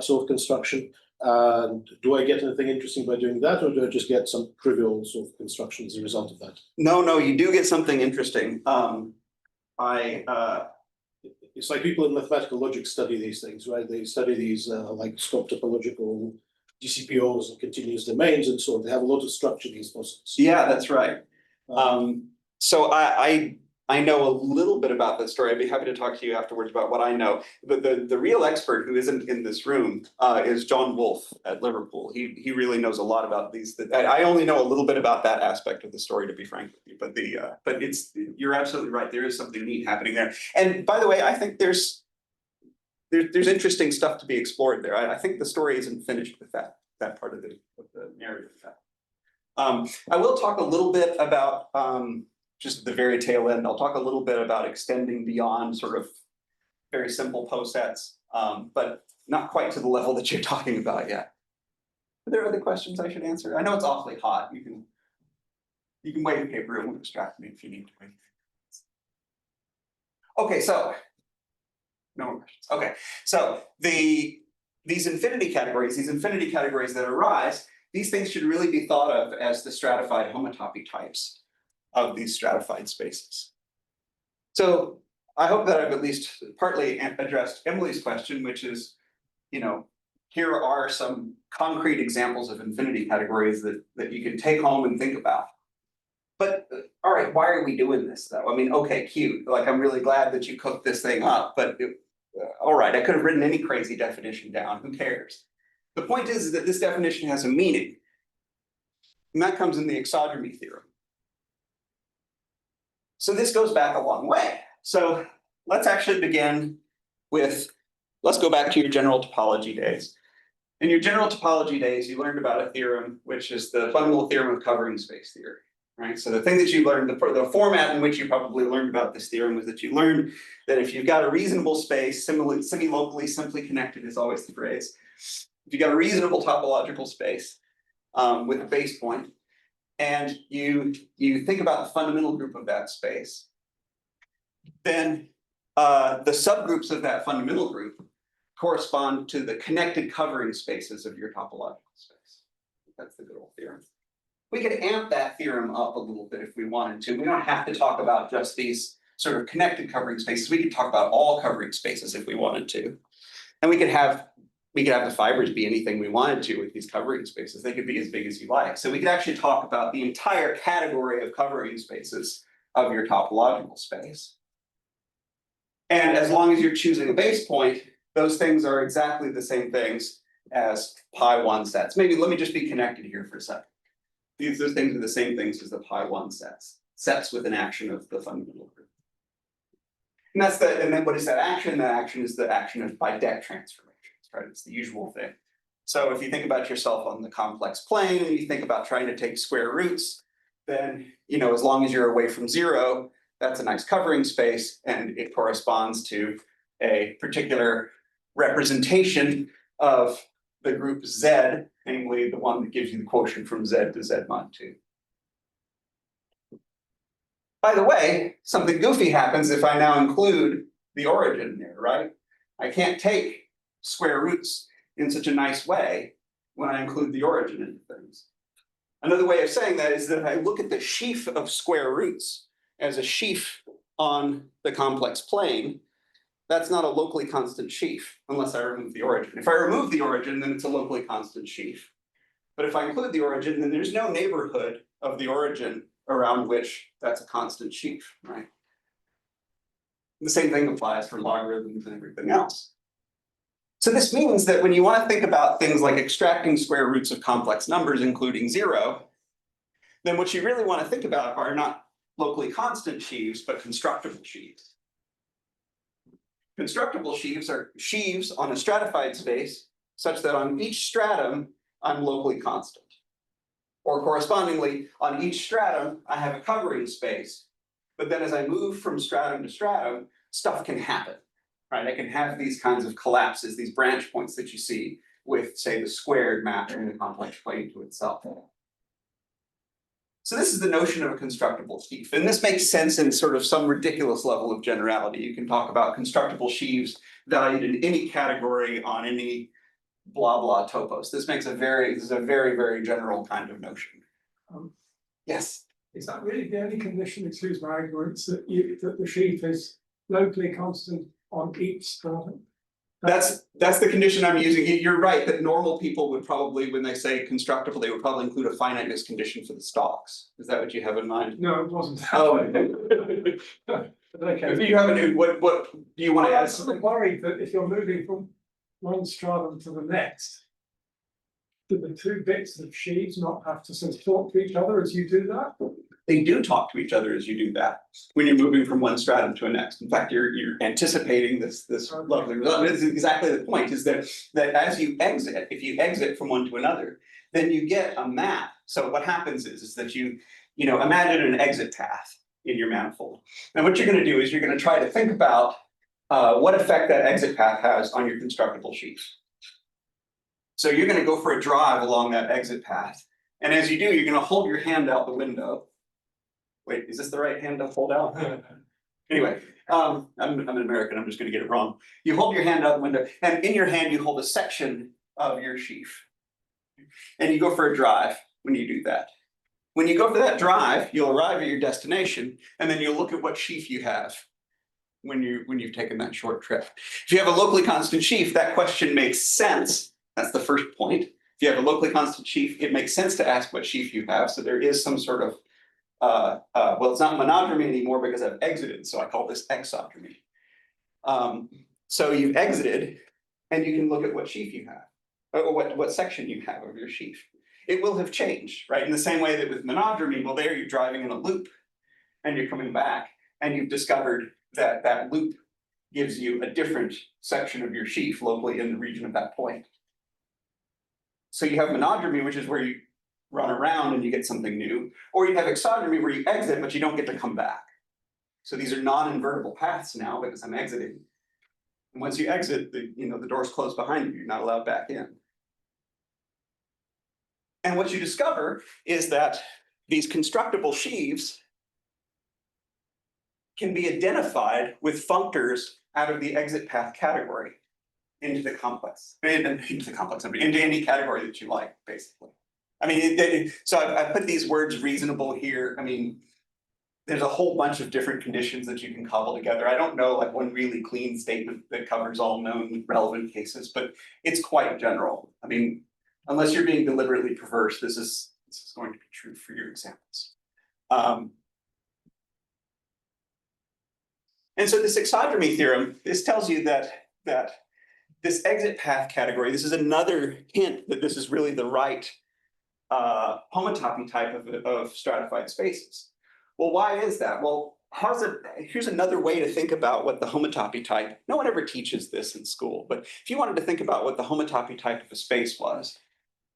sort of construction? And do I get anything interesting by doing that, or do I just get some trivial sort of construction as a result of that? No, you do get something interesting. It's like people in mathematical logic study these things, right? They study these like Scott topological DCPOs and continuous domains and so on. They have a lot of structure, these posets. Yeah, that's right. So I know a little bit about that story. I'd be happy to talk to you afterwards about what I know. But the real expert who isn't in this room is John Wolfe at Liverpool. He really knows a lot about these. I only know a little bit about that aspect of the story, to be frank with you. But you're absolutely right. There is something neat happening there. And by the way, I think there's interesting stuff to be explored there. I think the story isn't finished with that part of the narrative. I will talk a little bit about just at the very tail end. I'll talk a little bit about extending beyond sort of very simple posets, but not quite to the level that you're talking about yet. Are there other questions I should answer? I know it's awfully hot. You can wave paper. It won't distract me if you need to wave. Okay, so no more questions. Okay, so these infinity categories that arise, these things should really be thought of as the stratified homotopy types of these stratified spaces. So I hope that I've at least partly addressed Emily's question, which is, here are some concrete examples of infinity categories that you can take home and think about. But all right, why are we doing this though? I mean, okay, cute. Like, I'm really glad that you cooked this thing up, but all right, I could have written any crazy definition down. Who cares? The point is that this definition has a meaning. And that comes in the exogamy theorem. So this goes back a long way. So let's actually begin with, let's go back to your general topology days. In your general topology days, you learned about a theorem, which is the fundamental theorem of covering space theory, right? So the thing that you learned, the format in which you probably learned about this theorem was that you learned that if you've got a reasonable space, semi-locally simply connected is always the phrase. If you've got a reasonable topological space with a base point, and you think about the fundamental group of that space, then the subgroups of that fundamental group correspond to the connected covering spaces of your topological space. That's the good old theorem. We could amp that theorem up a little bit if we wanted to. We don't have to talk about just these sort of connected covering spaces. We could talk about all covering spaces if we wanted to. And we could have the fibers be anything we wanted to with these covering spaces. They could be as big as you like. So we could actually talk about the entire category of covering spaces of your topological space. And as long as you're choosing a base point, those things are exactly the same things as pi1 sets. Maybe let me just be connected here for a second. Those things are the same things as the pi1 sets with an action of the fundamental group. And then what is that action? That action is the action of by deck transformations, right? It's the usual thing. So if you think about yourself on the complex plane and you think about trying to take square roots, then, as long as you're away from zero, that's a nice covering space and it corresponds to a particular representation of the group Z, namely the one that gives you the quotient from Z to Z mod 2. By the way, something goofy happens if I now include the origin there, right? I can't take square roots in such a nice way when I include the origin into things. Another way of saying that is that I look at the sheaf of square roots as a sheaf on the complex plane. That's not a locally constant sheaf unless I remove the origin. If I remove the origin, then it's a locally constant sheaf. But if I include the origin, then there's no neighborhood of the origin around which that's a constant sheaf, right? The same thing applies for logarithms and everything else. So this means that when you want to think about things like extracting square roots of complex numbers, including zero, then what you really want to think about are not locally constant sheaves, but constructible sheaves. Constructible sheaves are sheaves on a stratified space such that on each stratum, I'm locally constant. Or correspondingly, on each stratum, I have a covering space. But then as I move from stratum to stratum, stuff can happen, right? I can have these kinds of collapses, these branch points that you see with, say, the squared map in the complex plane to itself. So this is the notion of a constructible sheaf. And this makes sense in sort of some ridiculous level of generality. You can talk about constructible sheaves valued in any category on any blah blah topos. This is a very, very general kind of notion. Yes. Is that really the only condition, excuse my ignorance, that the sheaf is locally constant on each stratum? That's the condition I'm using. You're right that normal people would probably, when they say constructible, they would probably include a finiteness condition for the stalks. Is that what you have in mind? No, it wasn't. Oh, Okay. if you have a new, what do you want to I'm add? sort of worried that if you're moving from one stratum to the next, do the two bits of sheaves not have to sort of talk to each other as you do that? They do talk to each other as you do that when you're moving from one stratum to a next. In fact, you're anticipating this lovely result. This is exactly the point, is that as you exit, if you exit from one to another, then you get a map. So what happens is that you imagine an exit path in your manifold. And what you're going to do is you're going to try to think about what effect that exit path has on your constructible sheaf. So you're going to go for a drive along that exit path. And as you do, you're going to hold your hand out the window. Wait, is this the right hand to hold out? Anyway, I'm an American, I'm just going to get it wrong. You hold your hand out the window, and in your hand you hold a section of your sheaf. And you go for a drive when you do that. When you go for that drive, you'll arrive at your destination, and then you'll look at what sheaf you have when you've taken that short trip. If you have a locally constant sheaf, that question makes sense. That's the first point. If you have a locally constant sheaf, it makes sense to ask what sheaf you have. So there is some sort of well, it's not monodromy anymore because I've exited, so I call this exodromy. So you've exited, and you can look at what sheaf you have, or what section you have of your sheaf. It will have changed, right? In the same way that with monodromy, well, there you're driving in a loop, and you're coming back, and you've discovered that that loop gives you a different section of your sheaf locally in the region of that point. So you have monodromy, which is where you run around and you get something new, or you have exodromy where you exit, but you don't get to come back. So these are non-invertible paths now because I'm exiting. And once you exit, the door's closed behind you, you're not allowed back in. And what you discover is that these constructible sheaves can be identified with functors out of the exit path category into the complex, into any category that you like, basically. I mean, so I put these words reasonable here. I mean, there's a whole bunch of different conditions that you can cobble together. I don't know like one really clean statement that covers all known relevant cases, but it's quite general. I mean, unless you're being deliberately perverse, this is going to be true for your examples. And so this exogamy theorem, this tells you that this exit path category, this is another hint that this is really the right homotopy type of stratified spaces. Well, why is that? Well, here's another way to think about what the homotopy type, no one ever teaches this in school, but if you wanted to think about what the homotopy type of a space was,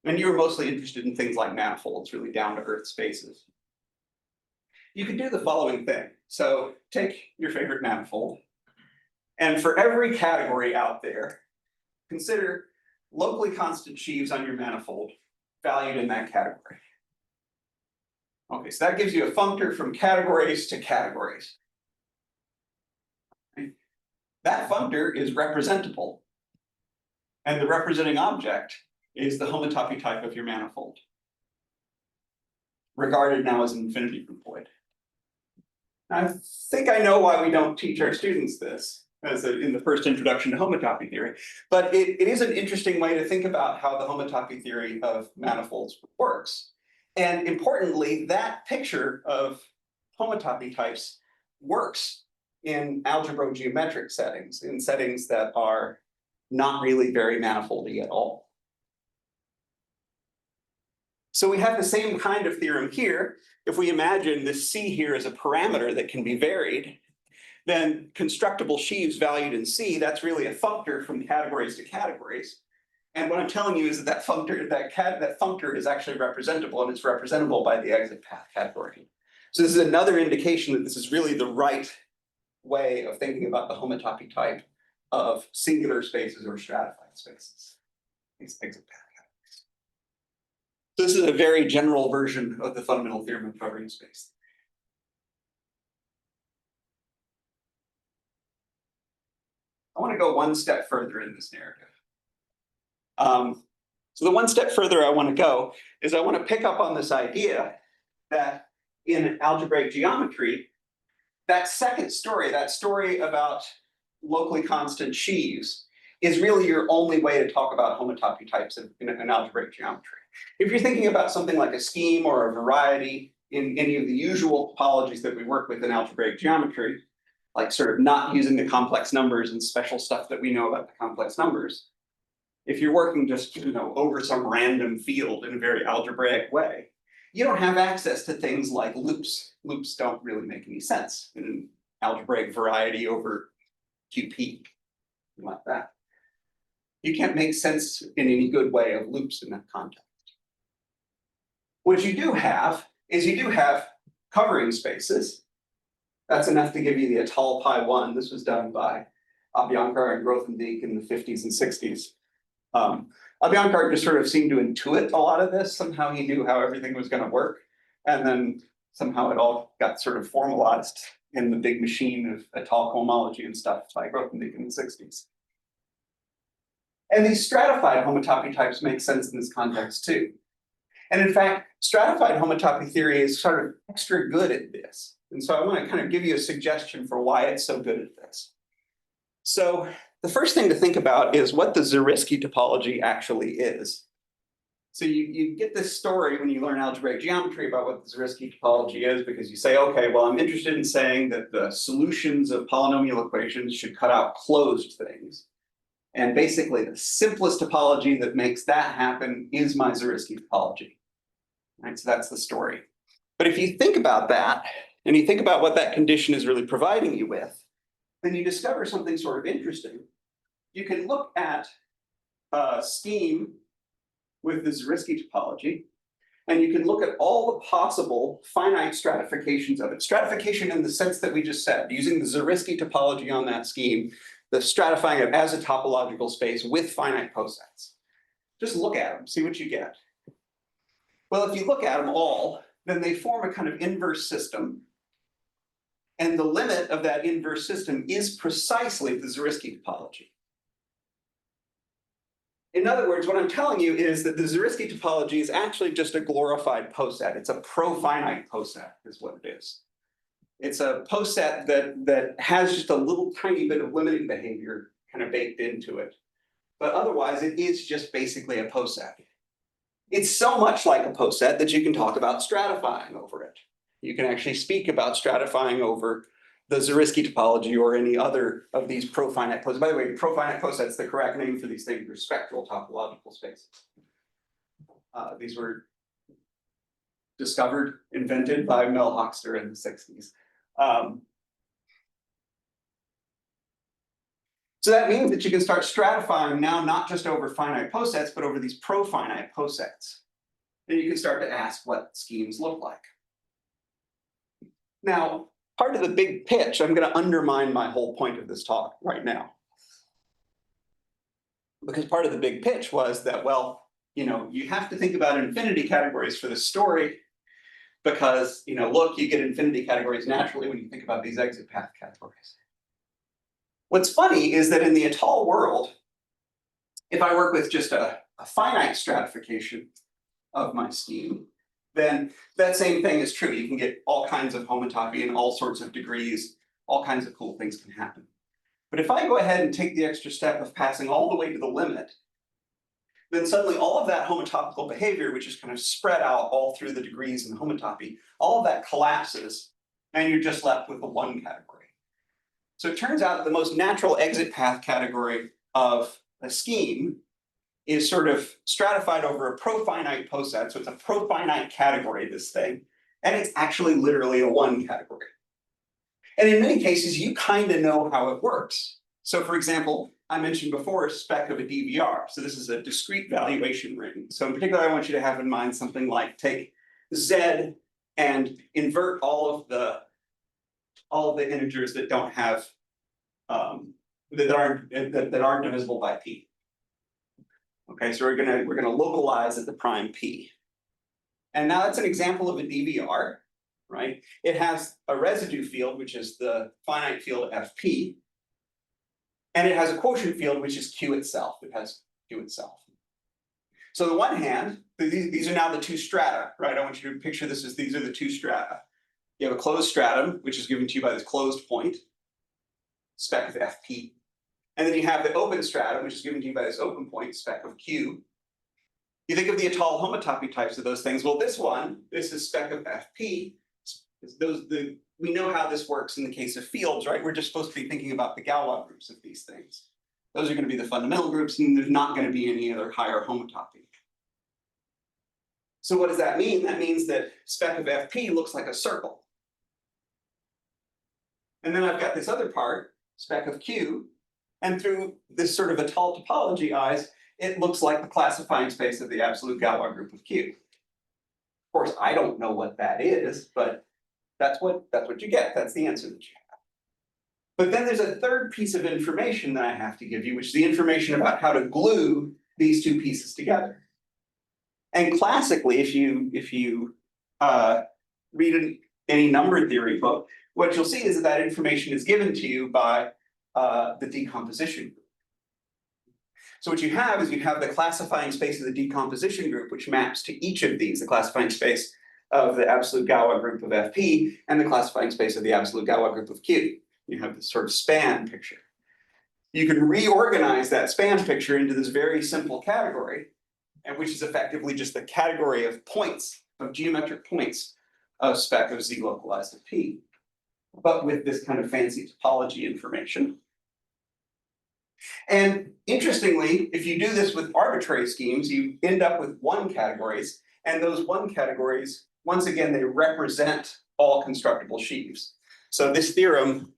and you were mostly interested in things like manifolds, really down to earth spaces, you could do the following thing. So take your favorite manifold, and for every category out there, consider locally constant sheaves on your manifold valued in that category. Okay, so that gives you a functor from categories to categories. That functor is representable, and the representing object is the homotopy type of your manifold, regarded now as an infinity groupoid. I think I know why we don't teach our students this in the first introduction to homotopy theory, but it is an interesting way to think about how the homotopy theory of manifolds works. And importantly, that picture of homotopy types works in algebrogeometric settings, in settings that are not really very manifoldy at all. So we have the same kind of theorem here. If we imagine this C here as a parameter that can be varied, then constructible sheaves valued in C, that's really a functor from categories to categories. And what I'm telling you is that functor is actually representable, and it's representable by the exit path category. So this is another indication that this is really the right way of thinking about the homotopy type of singular spaces or stratified spaces, these exit path categories. So this is a very general version of the fundamental theorem of covering space. I want to go one step further in this narrative. So the one step further I want to go is I want to pick up on this idea that in algebraic geometry, that second story, that story about locally constant sheaves, is really your only way to talk about homotopy types in algebraic geometry. If you're thinking about something like a scheme or a variety in any of the usual topologies that we work with in algebraic geometry, like sort of not using the complex numbers and special stuff that we know about the complex numbers, if you're working just over some random field in a very algebraic way, you don't have access to things like loops. Loops don't really make any sense in an algebraic variety over QP, like that. You can't make sense in any good way of loops in that context. What you do have is you do have covering spaces. That's enough to give you the Atal Pi1. This was done by Abhyankar and Grothendieck in the 50s and 60s. Abhyankar just sort of seemed to intuit a lot of this. Somehow he knew how everything was going to work. And then somehow it all got sort of formalized in the big machine of Atal cohomology and stuff by Grothendieck in the 60s. And these stratified homotopy types make sense in this context too. And in fact, stratified homotopy theory is sort of extra good at this. And so I want to kind of give you a suggestion for why it's so good at this. So the first thing to think about is what the Zariski topology actually is. So you get this story when you learn algebraic geometry about what the Zariski topology is, because you say, okay, well, I'm interested in saying that the solutions of polynomial equations should cut out closed things. And basically the simplest topology that makes that happen is my Zariski topology. Right, so that's the story. But if you think about that, and you think about what that condition is really providing you with, then you discover something sort of interesting. You can look at a scheme with the Zariski topology, and you can look at all the possible finite stratifications of it. Stratification in the sense that we just said, using the Zariski topology on that scheme, the stratifying it as a topological space with finite posets. Just look at them, see what you get. Well, if you look at them all, then they form a kind of inverse system And the limit of that inverse system is precisely the Zariski topology. In other words, what I'm telling you is that the Zariski topology is actually just a glorified poset. It's a profinite poset is what it is. It's a poset that has just a little tiny bit of limiting behavior kind of baked into it. But otherwise, it is just basically a poset. It's so much like a poset that you can talk about stratifying over it. You can actually speak about stratifying over the Zariski topology or any other of these profinite posets. By the way, profinite posets, the correct name for these things are spectral topological spaces. These were discovered, invented by Mel Hochster in the 60s. So that means that you can start stratifying now, not just over finite posets, but over these profinite posets. Then you can start to ask what schemes look like. Now, part of the big pitch, I'm going to undermine my whole point of this talk right now. Because part of the big pitch was that, well, you have to think about infinity categories for the story because, look, you get infinity categories naturally when you think about these exit path categories. What's funny is that in the atoll world, if I work with just a finite stratification of my scheme, then that same thing is true. You can get all kinds of homotopy in all sorts of degrees, all kinds of cool things can happen. But if I go ahead and take the extra step of passing all the way to the limit, then suddenly all of that homotopical behavior, which is kind of spread out all through the degrees in the homotopy, all of that collapses, and you're just left with the one category. So it turns out that the most natural exit path category of a scheme is sort of stratified over a profinite poset. So it's a profinite category, this thing, and it's actually literally a one category. And in many cases, you kind of know how it works. So for example, I mentioned before a spec of a DVR. So this is a discrete valuation ring. So in particular, I want you to have in mind something like take Z and invert all of the integers that don't have that aren't divisible by p. Okay, so we're gonna localize at the prime p. And now that's an example of a DVR, right? It has a residue field, which is the finite field fp, and it has a quotient field, which is q itself. It has q itself. So on the one hand, these are now the two strata, right? I want you to picture this as these are the two strata. You have a closed stratum, which is given to you by this closed point, spec of fp. And then you have the open stratum, which is given to you by this open point, spec of q. You think of the atoll homotopy types of those things. Well, this is spec of fp. We know how this works in the case of fields, right? We're just supposed to be thinking about the Galois groups of these things. Those are going to be the fundamental groups, and there's not going to be any other higher homotopy. So what does that mean? That means that spec of fp looks like a circle. And then I've got this other part, spec of q, and through this sort of atoll topology eyes, it looks like the classifying space of the absolute Galois group of q. Of course, I don't know what that is, but that's what you get. That's the answer that you have. But then there's a third piece of information that I have to give you, which is the information about how to glue these two pieces together. And classically, if you read any number theory book, what you'll see is that information is given to you by the decomposition group. So what you have is you have the classifying space of the decomposition group, which maps to each of these, the classifying space of the absolute Galois group of fp and the classifying space of the absolute Galois group of q. You have this sort of span picture. You can reorganize that span picture into this very simple category, and which is effectively just the category of points, of geometric points of spec of z localized to p, but with this kind of fancy topology information. And interestingly, if you do this with arbitrary schemes, you end up with one categories, and those one categories, once again, they represent all constructible sheaves. So this theorem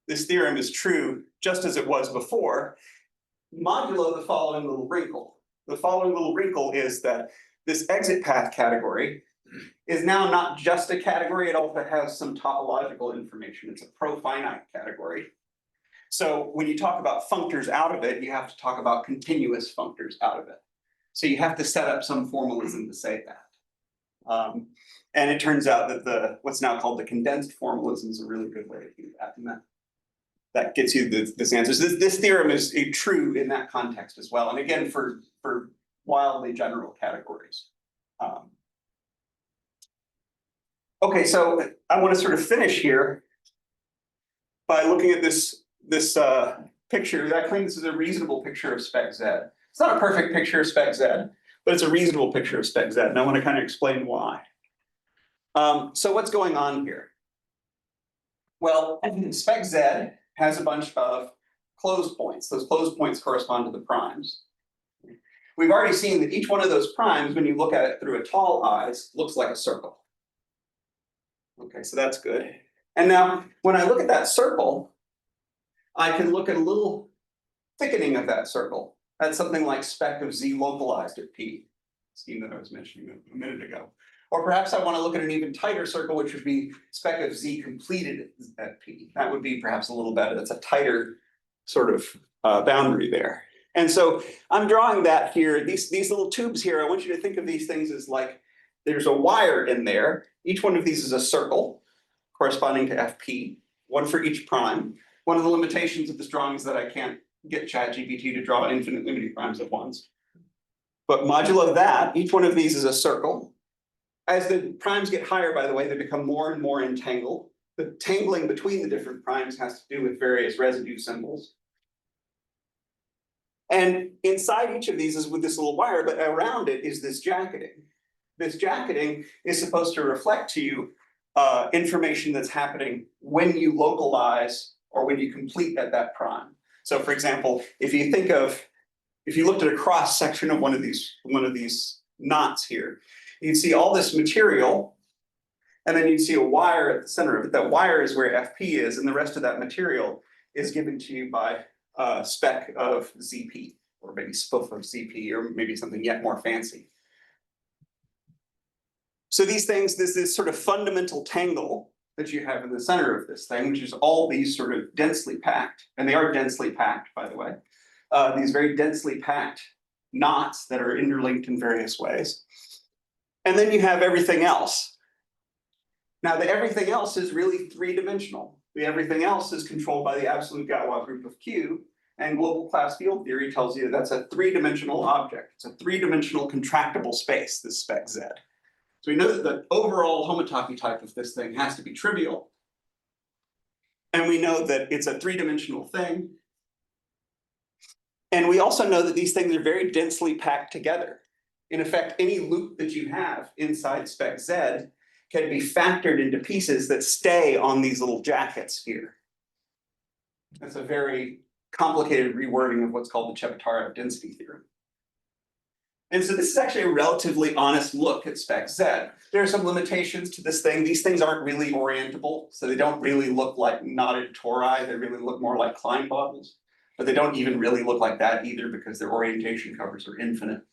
is true just as it was before, modulo the following little wrinkle. The following little wrinkle is that this exit path category is now not just a category, it also has some topological information. It's a profinite category. So when you talk about functors out of it, you have to talk about continuous functors out of it. So you have to set up some formalism to say that. And it turns out that what's now called the condensed formalism is a really good way to do that. And that gets you this answer. So this theorem is true in that context as well. And again, for wildly general categories. Okay, so I want to sort of finish here by looking at this picture. I claim this is a reasonable picture of spec Z. It's not a perfect picture of spec Z, but it's a reasonable picture of spec Z, and I want to kind of explain why. So what's going on here? Well, spec Z has a bunch of closed points. Those closed points correspond to the primes. We've already seen that each one of those primes, when you look at it through a tall eyes, looks like a circle. Okay, so that's good. And now, when I look at that circle, I can look at a little thickening of that circle. That's something like spec of Z localized at P, scheme that I was mentioning a minute ago. Or perhaps I want to look at an even tighter circle, which would be spec of Z completed at P. That would be perhaps a little better. That's a tighter sort of boundary there. And so I'm drawing that here. These little tubes here, I want you to think of these things as like there's a wire in there. Each one of these is a circle corresponding to FP, one for each prime. One of the limitations of this drawing is that I can't get ChatGPT to draw infinite limiting primes at once. But modulo that, each one of these is a circle. As the primes get higher, by the way, they become more and more entangled. The tangling between the different primes has to do with various residue symbols. And inside each of these is with this little wire, but around it is this jacketing. This jacketing is supposed to reflect to you information that's happening when you localize or when you complete at that prime. So for example, if you looked at a cross section of one of these knots here, you'd see all this material, and then you'd see a wire at the center of it. That wire is where FP is, and the rest of that material is given to you by spec of ZP, or maybe spoof of ZP, or maybe something yet more fancy. So these things, this sort of fundamental tangle that you have in the center of this thing, which is all these sort of densely packed, and they are densely packed, by the way, these very densely packed knots that are interlinked in various ways. And then you have everything else. Now, the everything else is really three-dimensional. The everything else is controlled by the absolute Galois group of Q, and global class field theory tells you that's a three-dimensional object. It's a three-dimensional contractible space, this spec Z. So we know that the overall homotopy type of this thing has to be trivial. And we know that it's a three-dimensional thing. And we also know that these things are very densely packed together. In effect, any loop that you have inside spec Z can be factored into pieces that stay on these little jackets here. That's a very complicated rewording of what's called the Chebotarev density theorem. And so this is actually a relatively honest look at spec Z. There are some limitations to this thing. These things aren't really orientable, so they don't really look like knotted tori. They really look more like Klein bottles, but they don't even really look like that either because their orientation covers are infinite.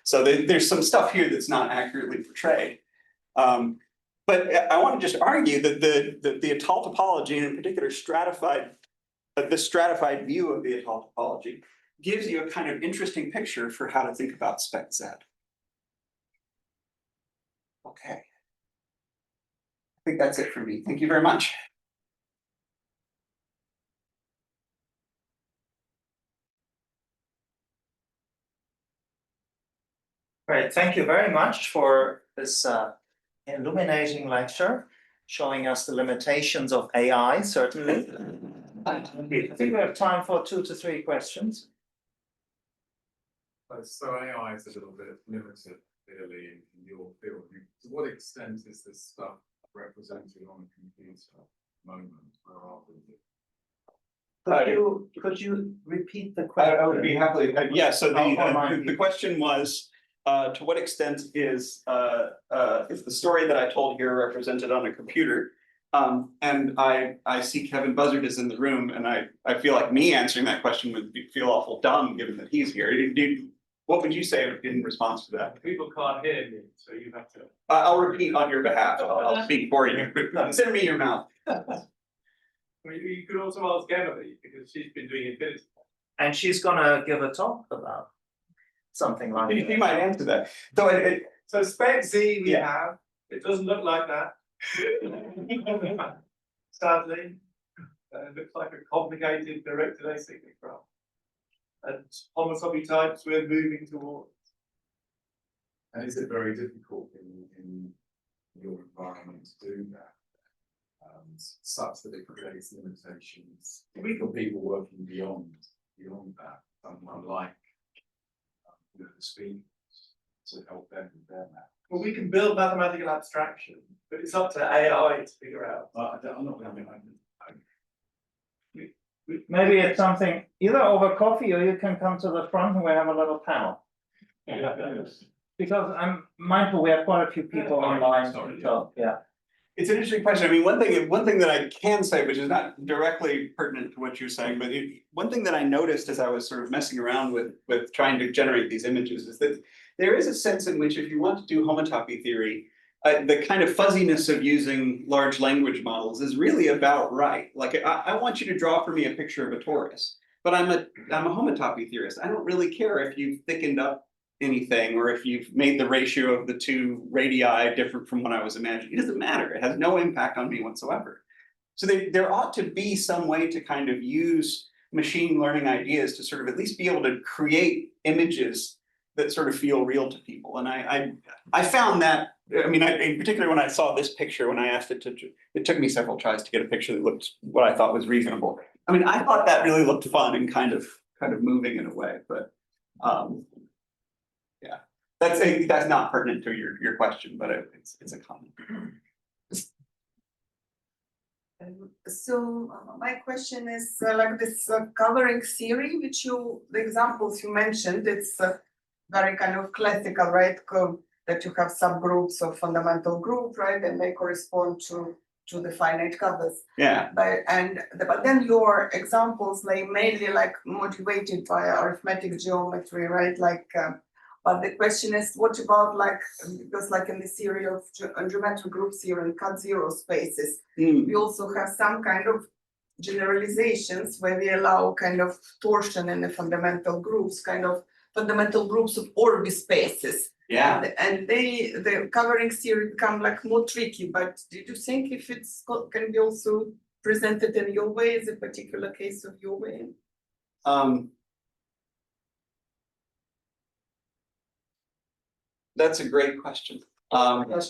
So there's some stuff here that's not accurately portrayed. But I want to just argue that the Étale topology, and in particular this stratified view of the Étale topology, gives you a kind of interesting picture for how to think about spec Z. Okay. I think that's it for me. Thank you very much. Great, thank you very much for this illuminating lecture, showing us the limitations of AI, certainly. I think we have time for 2 to 3 questions. So AI is a little bit limited, clearly, in your field. To what extent is this stuff represented on a computer at the moment? Where are we? Could you repeat the question? I would be happily, yeah, so I'll the question was, to what extent is the story that I told here represented on a computer? And I see Kevin Buzzard is in the room, and I feel like me answering that question would feel awful dumb given that he's here. What would you say in response to that? People can't hear me, so you have to. I'll repeat on your behalf. I'll speak for you. Consider me your mouth. You could also ask Emily, because she's been doing infinity. And she's gonna give a talk about something like You might answer that. So So spec Z we have, it doesn't look like that. Sadly, it looks like a complicated directed acyclic graph. And homotopy types we're moving towards. And is it very difficult in your environment to do that? Such that it creates limitations for people working beyond that, someone like the speakers to help them with their math. Well, we can build mathematical abstraction, but it's up to AI to figure out. I'm not going to. Maybe it's something either over coffee or you can come to the front and we have a little panel. Because I'm mindful we have quite a few people online, so, yeah. It's an interesting question. I mean, one thing that I can say, which is not directly pertinent to what you're saying, but one thing that I noticed as I was sort of messing around with trying to generate these images is that there is a sense in which if you want to do homotopy theory, the kind of fuzziness of using large language models is really about right. Like I want you to draw for me a picture of a torus, but I'm a homotopy theorist. I don't really care if you've thickened up anything or if you've made the ratio of the two radii different from what I was imagining. It doesn't matter. It has no impact on me whatsoever. So there ought to be some way to kind of use machine learning ideas to sort of at least be able to create images that sort of feel real to people. And I found that, I mean, in particular when I saw this picture, when I asked it to, it took me several tries to get a picture that looked what I thought was reasonable. I mean, I thought that really looked fun and kind of moving in a way, but yeah, that's not pertinent to your question, but it's a comment. So my question is like this covering theory, which the examples you mentioned, it's very kind of classical, right? That you have subgroups of fundamental group, right? And they correspond to the finite covers. Yeah. But then your examples like mainly like motivated by arithmetic geometry, right? Like, but the question is, what about like, because like in the theory of geometric group theory and cut zero spaces, we also have some kind of generalizations where we allow kind of torsion in the fundamental groups, kind of fundamental groups of Orbi spaces. Yeah. And the covering theory become like more tricky, but did you think if it's can be also presented in your way as a particular case of your way? That's a great question. Right,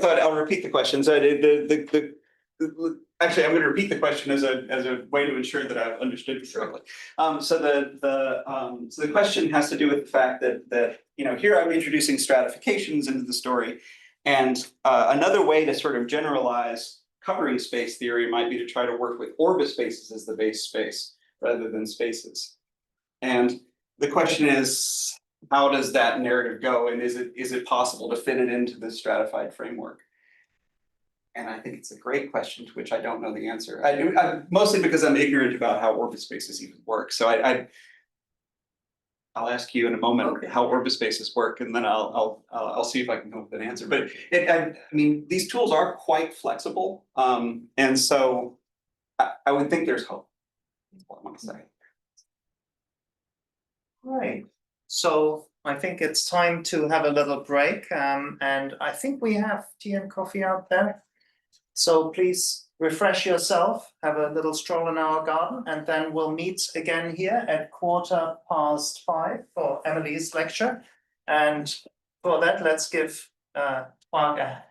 so I'll repeat the question. So actually, I'm going to repeat the question as a way to ensure that I've understood it correctly. So the question has to do with the fact that here I'm introducing stratifications into the story, and another way to sort of generalize covering space theory might be to try to work with orbit spaces as the base space rather than spaces. And the question is, how does that narrative go, and is it possible to fit it into the stratified framework? And I think it's a great question to which I don't know the answer. I mostly because I'm ignorant about how orbit spaces even work. So I'll ask you in a moment how orbit spaces work, and then I'll see if I can come up with an answer. But I mean, these tools are quite flexible, and so I would think there's hope. That's what I want to say. Right. So I think it's time to have a little break, and I think we have tea and coffee out there. So please refresh yourself, have a little stroll in our garden, and then we'll meet again here at 5:15 for Emily's lecture. And for that, let's give Mark a